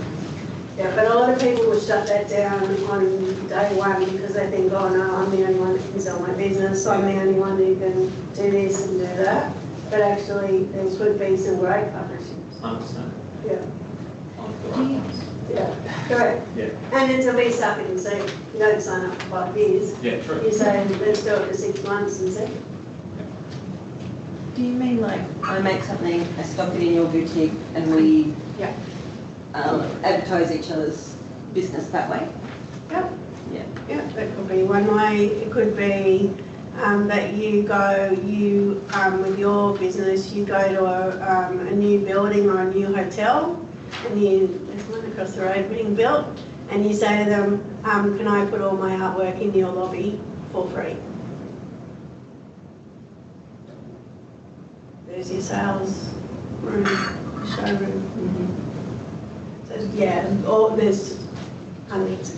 Yeah, but a lot of people will shut that down on day one because they think, oh no, I'm the only one that can sell my business, I'm the only one who can do this and do that. But actually, there should be some great partnerships. 100%. Yeah. On the right ones. Yeah, correct. Yeah. And it's a be sucking, so you don't sign up for 5 years. Yeah, true. You say, let's do it for 6 months and see. Do you mean like I make something, I stock it in your boutique and we Yeah. advertise each other's business that way? Yeah. Yeah. Yeah, that could be one way. It could be that you go, with your business, you go to a new building or a new hotel, and there's one across the road being built, and you say to them, can I put all my artwork in your lobby for free? There's your sales room, showroom. Mm-hmm. So yeah, there's hundreds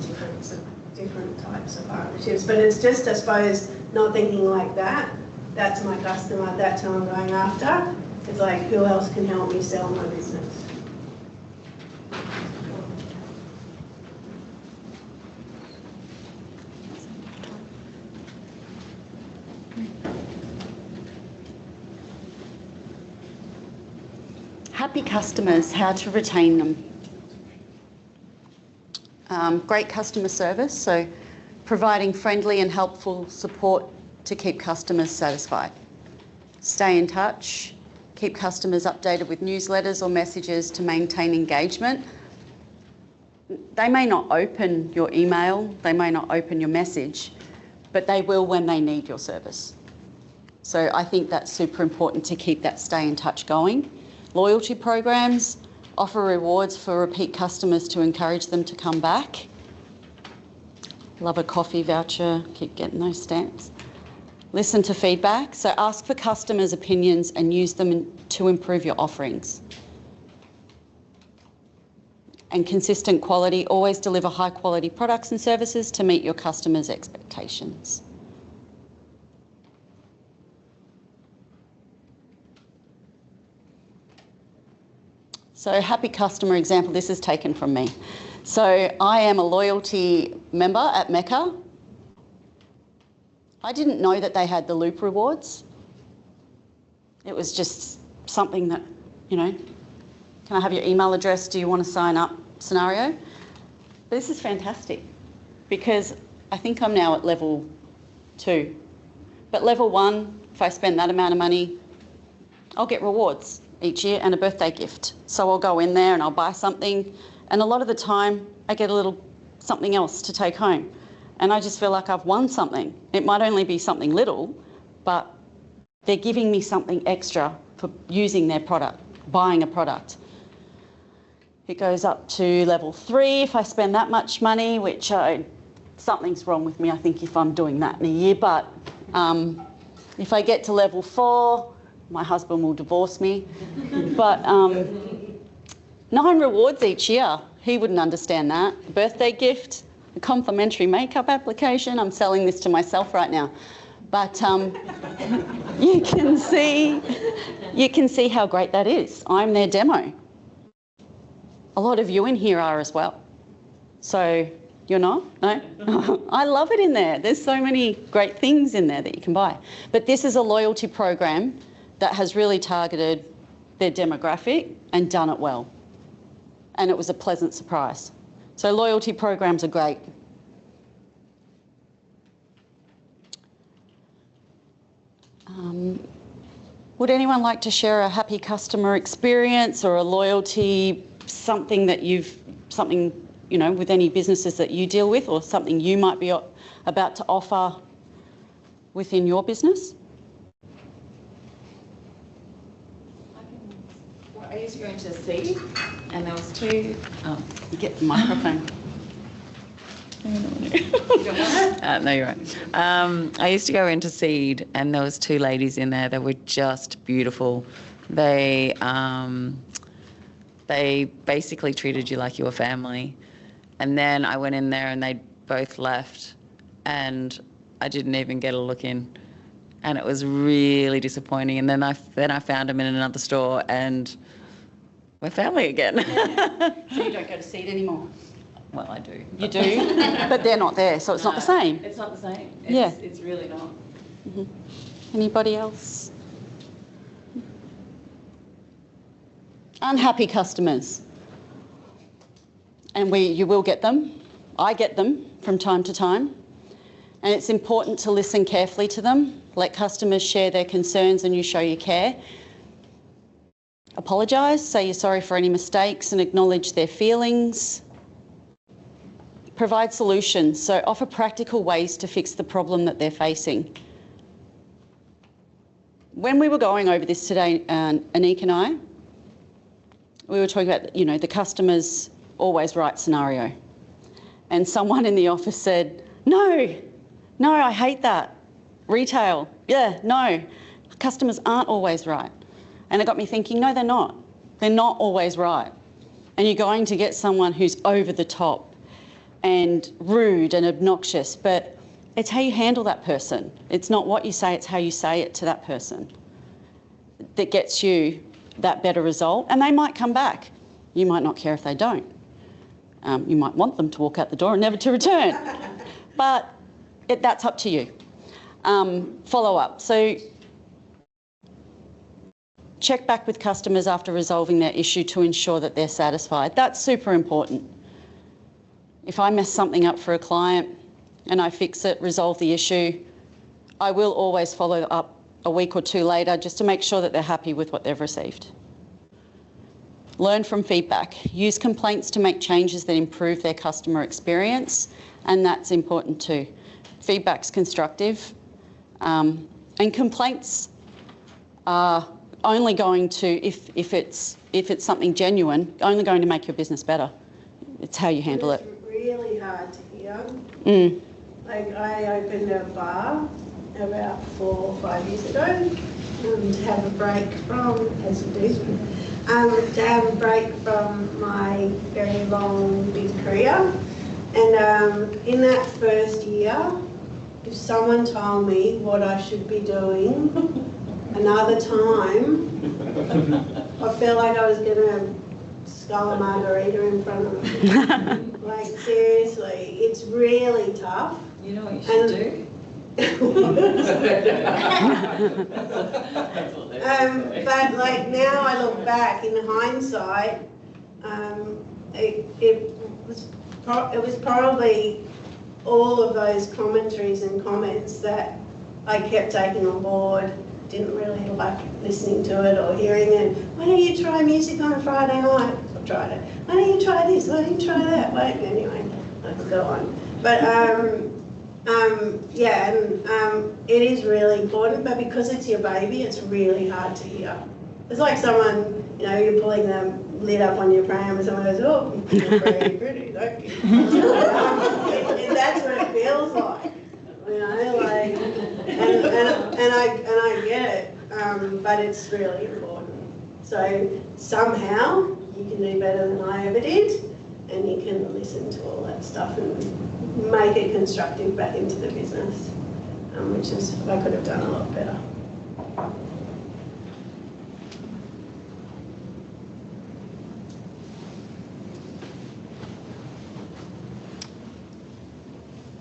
of different types of partnerships, but it's just, I suppose, not thinking like that. That's my customer, that's who I'm going after. It's like, who else can help me sell my business? Happy customers, how to retain them. Great customer service, so providing friendly and helpful support to keep customers satisfied. Stay in touch, keep customers updated with newsletters or messages to maintain engagement. They may not open your email, they may not open your message, but they will when they need your service. So I think that's super important to keep that stay in touch going. Loyalty programs, offer rewards for repeat customers to encourage them to come back. Love a coffee voucher, keep getting those stamps. Listen to feedback, so ask for customers' opinions and use them to improve your offerings. And consistent quality, always deliver high quality products and services to meet your customers' expectations. So happy customer example, this is taken from me. So I am a loyalty member at Mecca. I didn't know that they had the Loop rewards. It was just something that, you know, can I have your email address? Do you want to sign up scenario? But this is fantastic because I think I'm now at level 2. But level 1, if I spend that amount of money, I'll get rewards. each year and a birthday gift. So I'll go in there and I'll buy something, and a lot of the time I get a little something else to take home. And I just feel like I've won something. It might only be something little, but they're giving me something extra for using their product, buying a product. It goes up to level 3 if I spend that much money, which something's wrong with me, I think, if I'm doing that in a year. But if I get to level 4, my husband will divorce me. But 9 rewards each year. He wouldn't understand that. A birthday gift, a complimentary makeup application. I'm selling this to myself right now. But you can see how great that is. I'm their demo. A lot of you in here are as well. So you're not? No? I love it in there. There's so many great things in there that you can buy. But this is a loyalty program that has really targeted their demographic and done it well. And it was a pleasant surprise. So loyalty programs are great. Would anyone like to share a happy customer experience or a loyalty, something that with any businesses that you deal with, or something you might be about to offer within your business? I used to go into seed, and there was 2. Oh, you get the microphone. No, you're right. I used to go into Seed, and there was 2 ladies in there that were just beautiful. They basically treated you like you were family. And then I went in there, and they both left, and I didn't even get a look in, and it was really disappointing. And then I found them in another store, and we're family again. So you don't go to Seed anymore? Well, I do. You do, but they're not there, so it's not the same. It's not the same. It's really not. Mm-hmm. Anybody else? Unhappy customers. And you will get them. I get them from time to time. And it's important to listen carefully to them. Let customers share their concerns and you show you care. Apologise, say you're sorry for any mistakes and acknowledge their feelings. Provide solutions, so offer practical ways to fix the problem that they're facing. When we were going over this today, Annick and I, we were talking about, the customer's always right scenario. And someone in the office said, no, I hate that. Retail, no, customers aren't always right. And it got me thinking, no, they're not. They're not always right. And you're going to get someone who's over the top and rude and obnoxious, but it's how you handle that person. It's not what you say, it's how you say it to that person that gets you that better result. And they might come back. You might not care if they don't. You might want them to walk out the door and never to return. But that's up to you. Follow up. So check back with customers after resolving their issue to ensure that they're satisfied. That's super important. If I mess something up for a client and I fix it, resolve the issue, I will always follow up a week or 2 later just to make sure that they're happy with what they've received. Learn from feedback. Use complaints to make changes that improve their customer experience, and that's important too. Feedback's constructive, and complaints are only going to, if it's something genuine, only going to make your business better. It's how you handle it. Really hard to hear. Like, I opened a bar about 4 or 5 years ago to have a break from, as you do, to have a break from my very long big career. And in that first year, if someone told me what I should be doing another time, I felt like I was going to scull a margarita in front of them. Like, seriously, it's really tough. You know what you should do? But like now I look back in hindsight, it was probably all of those commentaries and comments that I kept taking on board didn't really like listening to it or hearing it. Why don't you try music on a Friday night? I've tried it. Why don't you try this? Why don't you try that? Anyway, I could go on. But yeah, and it is really important, but because it's your baby, it's really hard to hear. It's like someone, you know, you're pulling the lid up on your pram and someone goes, oh, you're very pretty, don't you? And that's what it feels like, you know, like, and I get it, but it's really important. So somehow you can do better than I ever did, and you can listen to all that stuff and make it constructive back into the business, which is, I could have done a lot better.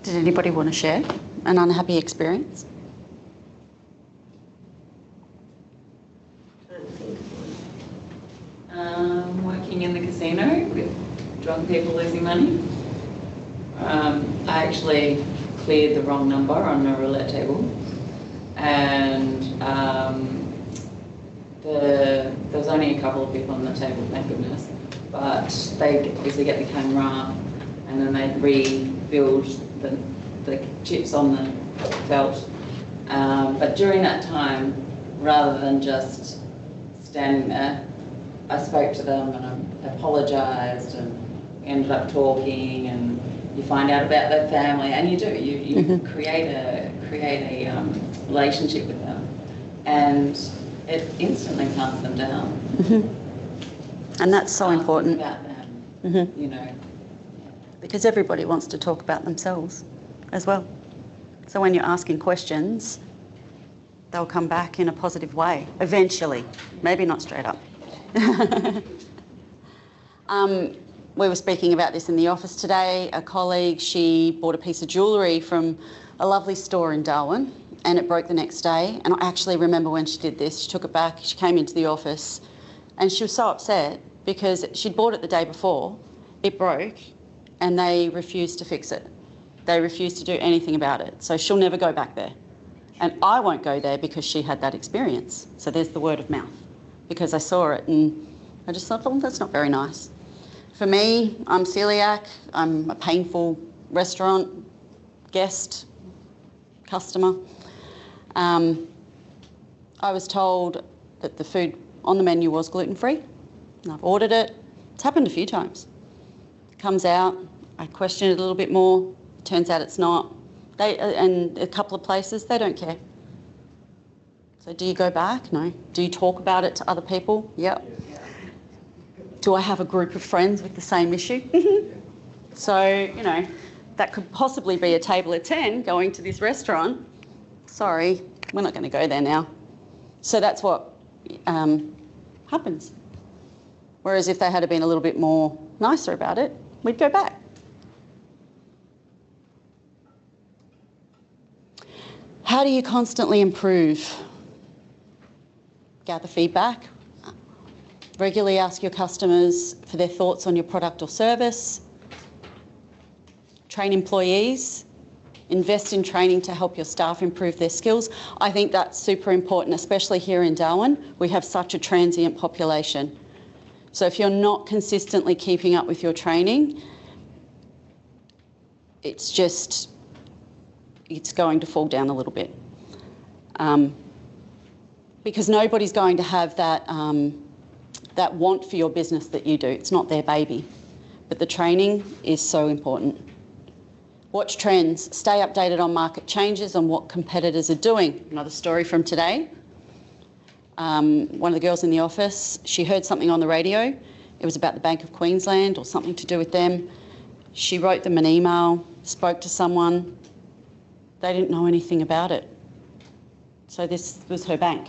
Did anybody want to share an unhappy experience? Working in the casino with drunk people losing money. I actually cleared the wrong number on a roulette table, and there was only a couple of people on the table, thank goodness, but they obviously get the camera and then they rebuild the chips on the felt. But during that time, rather than just standing there, I spoke to them and I apologised, and we ended up talking, and you find out about their family, and you create a relationship with them, and it instantly calms them down. And that's so important. About them, you know. Because everybody wants to talk about themselves as well. So when you're asking questions, they'll come back in a positive way, eventually, maybe not straight up. We were speaking about this in the office today. A colleague, she bought a piece of jewellery from a lovely store in Darwin, and it broke the next day. And I actually remember when she did this, she took it back, she came into the office, and she was so upset because she'd bought it the day before, it broke, and they refused to fix it. They refused to do anything about it. So she'll never go back there. And I won't go there because she had that experience. So there's the word of mouth, because I saw it and I just thought, well, that's not very nice. For me, I'm celiac. I'm a painful restaurant guest, customer. I was told that the food on the menu was gluten-free, and I've ordered it. It's happened a few times. It comes out, I question it a little bit more. It turns out it's not. And a couple of places, they don't care. So do you go back? No. Do you talk about it to other people? Yep. Do I have a group of friends with the same issue? So, you know, that could possibly be a table of 10 going to this restaurant. Sorry, we're not going to go there now. So that's what happens. Whereas if they had been a little bit more nicer about it, we'd go back. How do you constantly improve? Gather feedback. Regularly ask your customers for their thoughts on your product or service. Train employees. Invest in training to help your staff improve their skills. I think that's super important, especially here in Darwin. We have such a transient population. So if you're not consistently keeping up with your training, it's going to fall down a little bit. Because nobody's going to have that want for your business that you do. It's not their baby. But the training is so important. Watch trends. Stay updated on market changes, on what competitors are doing. Another story from today. One of the girls in the office, she heard something on the radio. It was about the Bank of Queensland or something to do with them. She wrote them an email, spoke to someone. They didn't know anything about it. So this was her bank.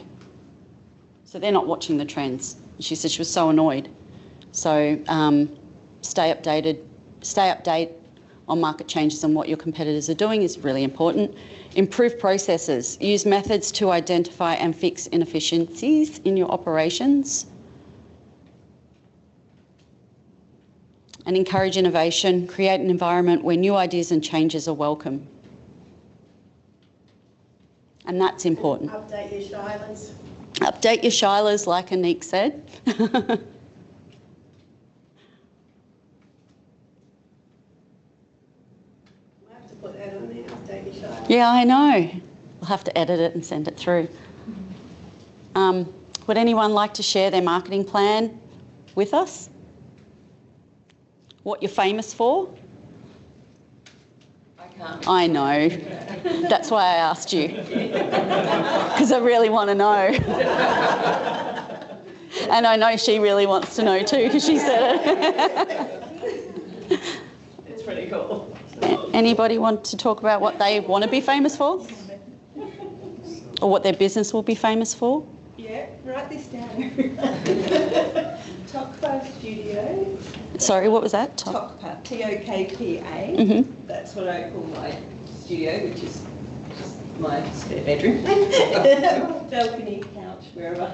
So they're not watching the trends. She said she was so annoyed. So stay update on market changes and what your competitors are doing is really important. Improve processes. Use methods to identify and fix inefficiencies in your operations. And encourage innovation. Create an environment where new ideas and changes are welcome. And that's important. Update your Shylers. Update your Shylers, like Annick said. We'll have to put that on there, update your Shylers. Yeah, I know. We'll have to edit it and send it through. Would anyone like to share their marketing plan with us? What you're famous for? I know. That's why I asked you. Because I really want to know. And I know she really wants to know too, because she said it. It's pretty cool. Anybody want to talk about what they want to be famous for? Or what their business will be famous for? Yeah, write this down. Tokpa Studio. Sorry, what was that? Tokpa, T-O-K-P-A. Mm-hmm. That's what I call my studio, which is just my spare bedroom. Balcony, couch, wherever.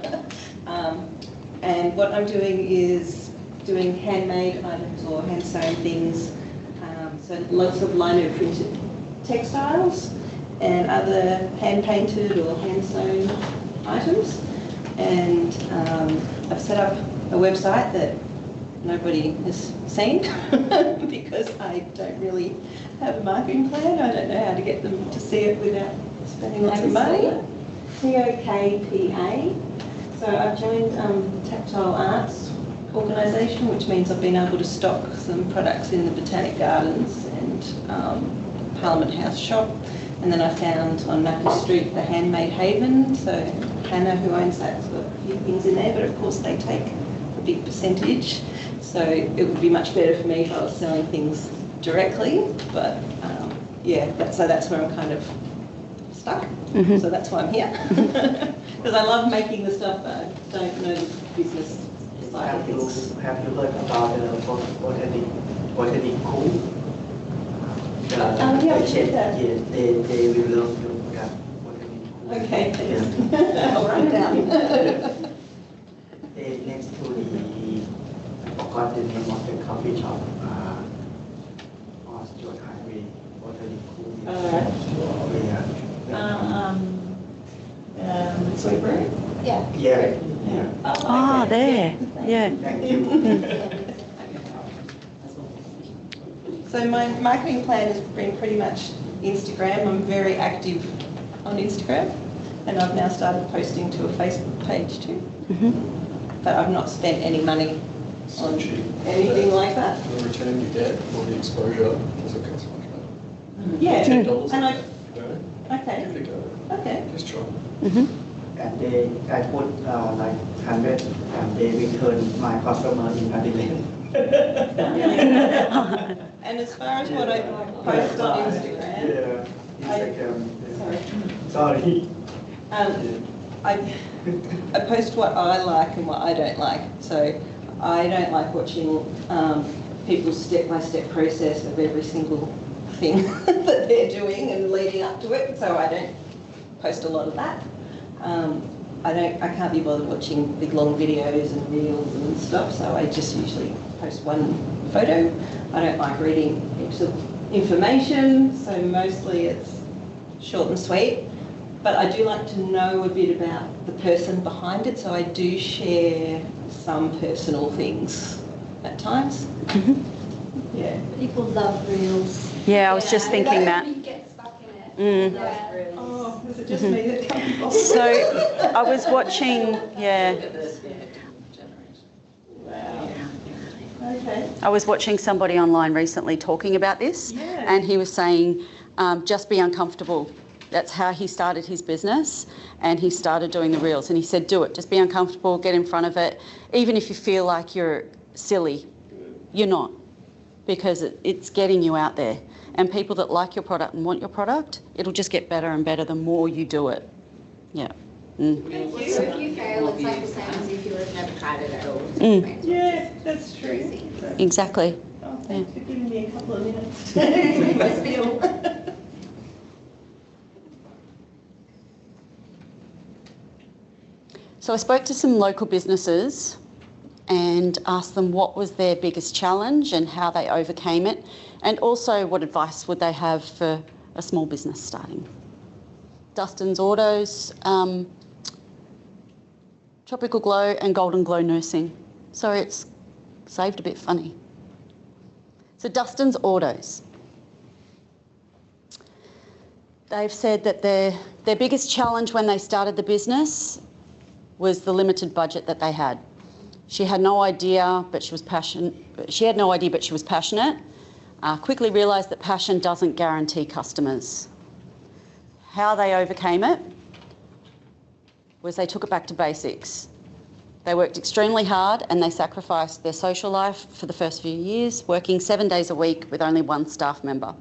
And what I'm doing is doing handmade items or hand sewn things. So lots of lino printed textiles and other hand painted or hand sewn items. And I've set up a website that nobody has seen because I don't really have a marketing plan. I don't know how to get them to see it without spending lots of money. T-O-K-P-A. So I've joined Tactile Arts organisation, which means I've been able to stock some products in the Botanic Gardens and Parliament House shop. And then I found on Napa Street the Handmade Haven. So Hannah, who owns that, has got a few things in there, but of course they take a big percentage. So it would be much better for me if I was selling things directly. But yeah, so that's where I'm kind of stuck. Mm-hmm. So that's why I'm here. Because I love making the stuff, but I don't know the business side of things. Have you heard about the botanic cool? Yeah, I've heard that. Yeah, they will love your product. Okay, Yeah. I'll write it down. Next to the, I forgot the name of the coffee shop. Stuart Highway, botanic cool. Sweetberry? Yeah. Yeah. Ah, there. Yeah. Thank you. So my marketing plan has been pretty much Instagram. I'm very active on Instagram, and I've now started posting to a Facebook page too. Mm-hmm. But I've not spent any money on anything like that. The return you get or the exposure doesn't cost much money. Yeah, $10 and Give it a go. Okay. Just try. Mm-hmm. And I put like 100 and they return my customer in Adelaide. And as far as what I post on Instagram, Sorry. I post what I like and what I don't like. So I don't like watching people's step-by-step process of every single thing that they're doing and leading up to it. So I don't post a lot of that. I can't be bothered watching big long videos and reels and stuff. So I just usually post one photo. I don't like reading heaps of information. So mostly it's short and sweet. But I do like to know a bit about the person behind it, so I do share some personal things at times. Mm-hmm. Yeah. People love reels. Yeah, I was just thinking that. You get stuck in it. Mm. Oh, is it just me that can't be bothered? So I was watching, yeah. Wow. Okay. I was watching somebody online recently talking about this, and he was saying, just be uncomfortable. That's how he started his business, and he started doing the reels. And he said, do it. Just be uncomfortable, get in front of it. Even if you feel like you're silly, you're not, because it's getting you out there. And people that like your product and want your product, it'll just get better and better the more you do it. Yeah. Mm. So if you fail, it's like the same as if you would have never tried it at all. Mm. Yeah, that's true. Exactly. Oh, thanks for giving me a couple of minutes. So I spoke to some local businesses and asked them what was their biggest challenge and how they overcame it, and also what advice would they have for a small business starting. Dustin's Autos, Tropical Glow and Golden Glow Nursing. Sorry, it's saved a bit funny. So Dustin's Autos. They've said that their biggest challenge when they started the business was the limited budget that they had. She had no idea, but she was passionate. Quickly realised that passion doesn't guarantee customers. How they overcame it was they took it back to basics. They worked extremely hard and they sacrificed their social life for the first few years, working 7 days a week with only one staff member.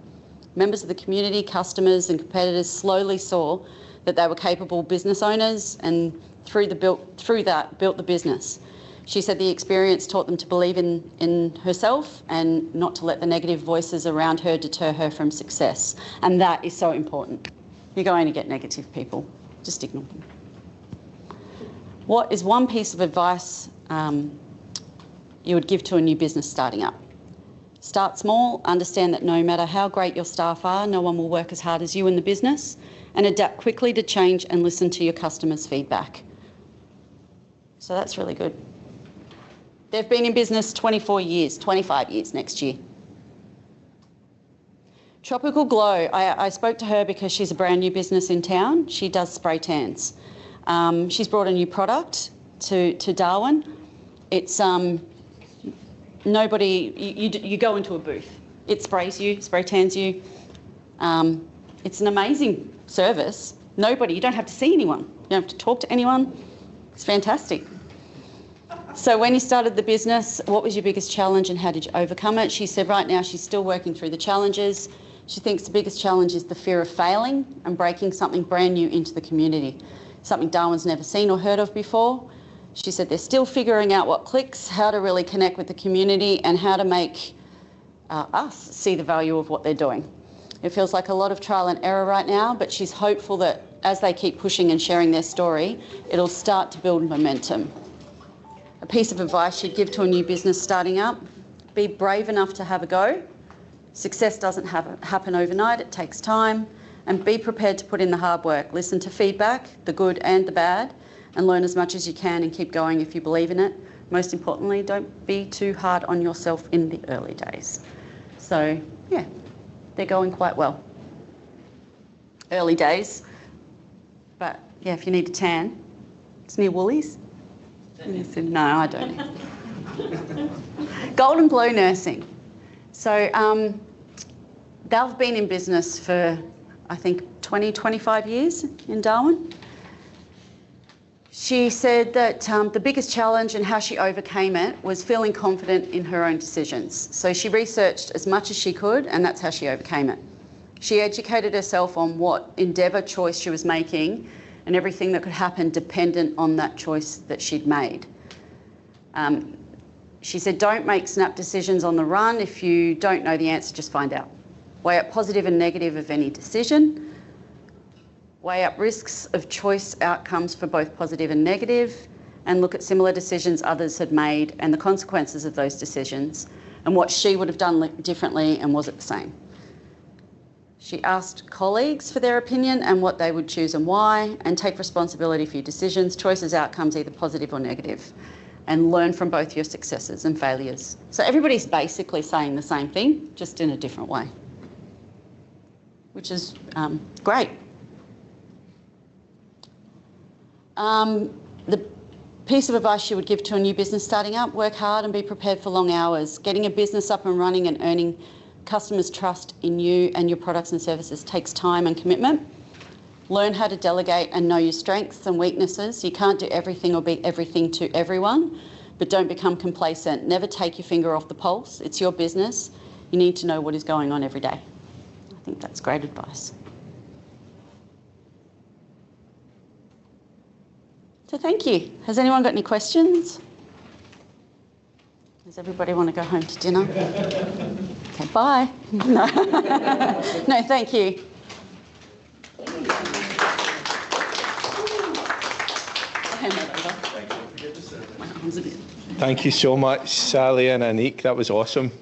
Members of the community, customers and competitors slowly saw that they were capable business owners and through that built the business. She said the experience taught them to believe in herself and not to let the negative voices around her deter her from success. And that is so important. You're going to get negative people. Just ignore them. What is one piece of advice you would give to a new business starting up? Start small, understand that no matter how great your staff are, no one will work as hard as you in the business, and adapt quickly to change and listen to your customers' feedback. So that's really good. They've been in business 24 years, 25 years next year. Tropical Glow, I spoke to her because she's a brand new business in town. She does spray tans. She's brought a new product to Darwin. It's you go into a booth. It sprays you, spray tans you. It's an amazing service. You don't have to see anyone. You don't have to talk to anyone. It's fantastic. So when you started the business, what was your biggest challenge and how did you overcome it? She said right now she's still working through the challenges. She thinks the biggest challenge is the fear of failing and breaking something brand new into the community, something Darwin's never seen or heard of before. She said they're still figuring out what clicks, how to really connect with the community and how to make us see the value of what they're doing. It feels like a lot of trial and error right now, but she's hopeful that as they keep pushing and sharing their story, it'll start to build momentum. A piece of advice she'd give to a new business starting up, be brave enough to have a go. Success doesn't happen overnight, it takes time, and be prepared to put in the hard work. Listen to feedback, the good and the bad, and learn as much as you can and keep going if you believe in it. Most importantly, don't be too hard on yourself in the early days. So, yeah, they're going quite well. Early days, but yeah, if you need a tan, it's near Woolies. And he said, no, I don't. Golden Glow Nursing. So they've been in business for, I think, 20, 25 years in Darwin. She said that the biggest challenge and how she overcame it was feeling confident in her own decisions. So she researched as much as she could, and that's how she overcame it. She educated herself on what endeavour choice she was making and everything that could happen dependent on that choice that she'd made. She said, don't make snap decisions on the run. If you don't know the answer, just find out. Weigh up positive and negative of any decision. Weigh up risks of choice outcomes for both positive and negative, and look at similar decisions others had made and the consequences of those decisions and what she would have done differently and was it the same. She asked colleagues for their opinion and what they would choose and why, and take responsibility for your decisions, choices, outcomes, either positive or negative, and learn from both your successes and failures. So everybody's basically saying the same thing, just in a different way, which is great. The piece of advice she would give to a new business starting up, work hard and be prepared for long hours. Getting a business up and running and earning customers' trust in you and your products and services takes time and commitment. Learn how to delegate and know your strengths and weaknesses. You can't do everything or be everything to everyone, but don't become complacent. Never take your finger off the pulse. It's your business. You need to know what is going on every day. I think that's great advice. So thank you. Has anyone got any questions? Does everybody want to go home to dinner? Okay, bye. No, no, thank you. Thank you so much, Sally and Annick. That was awesome.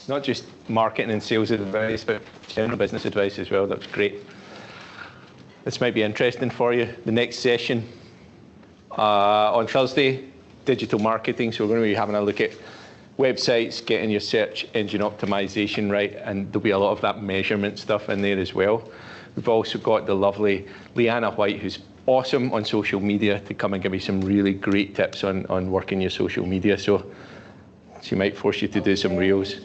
not just marketing and sales advice, but general business advice as well. That was great. This might be interesting for you. The next session on Thursday, digital marketing. So we're going to be having a look at websites, getting your search engine optimization right, and there'll be a lot of that measurement stuff in there as well. We've also got the lovely Leanna White, who's awesome on social media, to come and give you some really great tips on working your social media. So she might force you to do some reels.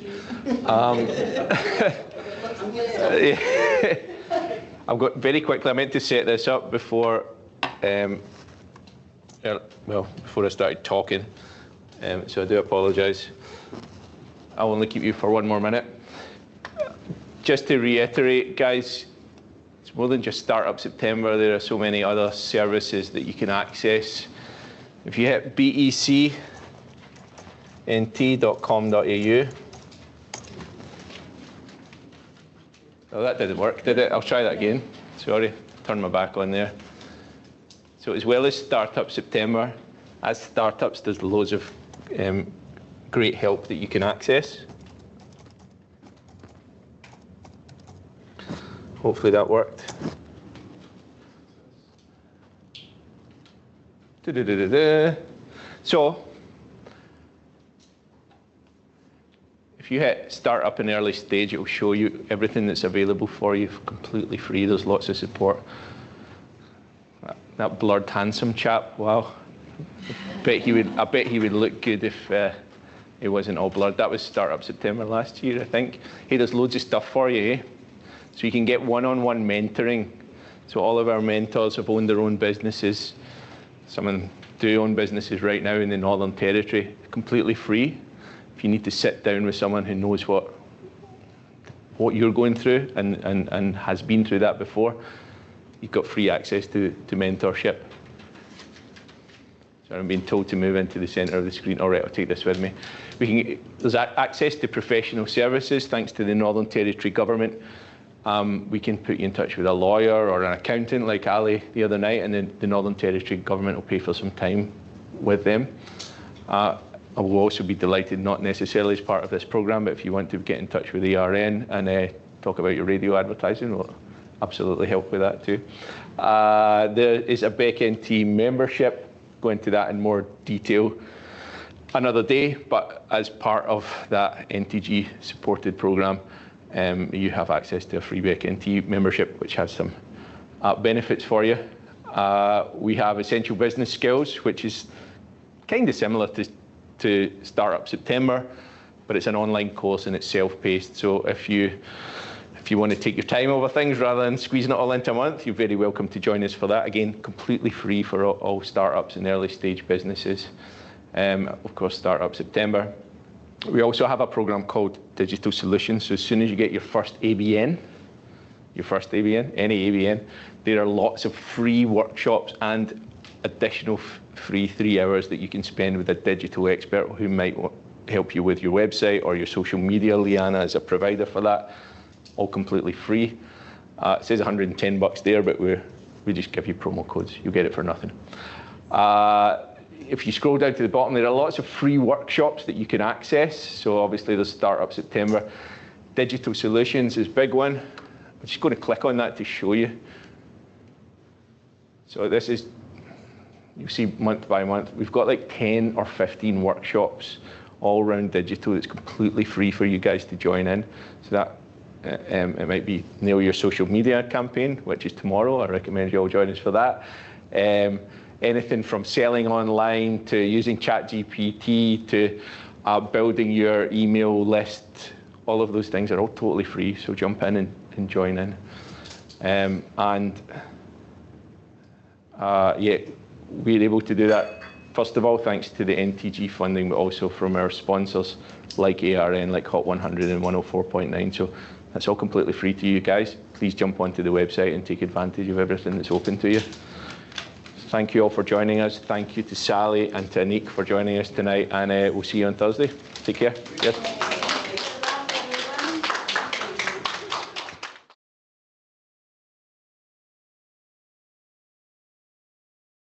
I've got very quickly, I meant to set this up before, before I started talking. So I do apologise. I'll only keep you for one more minute. Just to reiterate, guys, it's more than just Startup September. There are so many other services that you can access. If you hit BECNT.com.au. Oh, that didn't work, did it? I'll try that again. Sorry, turn my back on there. So as well as Startup September, as startups, there's loads of great help that you can access. Hopefully that worked. So, if you hit start up in early stage, it will show you everything that's available for you completely free. There's lots of support. That blurred handsome chap, wow. I bet he would look good if he wasn't all blurred. That was Startup September last year, I think. He does loads of stuff for you, eh? So you can get one-on-one mentoring. So all of our mentors have owned their own businesses. Some of them do own businesses right now in the Northern Territory, completely free. If you need to sit down with someone who knows what you're going through and has been through that before, you've got free access to mentorship. So I'm being told to move into the centre of the screen. All right, I'll take this with me. There's access to professional services thanks to the Northern Territory Government. We can put you in touch with a lawyer or an accountant like Ali the other night, and then the Northern Territory Government will pay for some time with them. I will also be delighted, not necessarily as part of this programme, but if you want to get in touch with ERN and talk about your radio advertising, we'll absolutely help with that too. There is a BECNT membership. Go into that in more detail another day, but as part of that NTG supported programme, you have access to a free BECNT membership, which has some benefits for you. We have Essential Business Skills, which is kind of similar to Startup September, but it's an online course and it's self-paced. So if you want to take your time over things rather than squeezing it all into a month, you're very welcome to join us for that. Again, completely free for all startups and early stage businesses. Of course, Startup September. We also have a program called Digital Solutions. So as soon as you get your first ABN, any ABN, there are lots of free workshops and additional free 3 hours that you can spend with a digital expert who might help you with your website or your social media. Liana is a provider for that, all completely free. It says $110 there, but we just give you promo codes. You'll get it for nothing. If you scroll down to the bottom, there are lots of free workshops that you can access. So obviously there's Startup September. Digital Solutions is a big one. I'm just going to click on that to show you. So this is, you see month by month, we've got like 10 or 15 workshops all around digital. It's completely free for you guys to join in. So that it might be Nail Your Social Media campaign, which is tomorrow. I recommend you all join us for that. Anything from selling online to using ChatGPT to building your email list, all of those things are all totally free. So jump in and join in. Yeah, we're able to do that, first of all, thanks to the NTG funding, but also from our sponsors like ARN, like Hot 100 and 104.9. So that's all completely free to you guys. Please jump onto the website and take advantage of everything that's open to you. Thank you all for joining us. Thank you to Sally and to Annick for joining us tonight, and we'll see you on Thursday. Take care. Yes.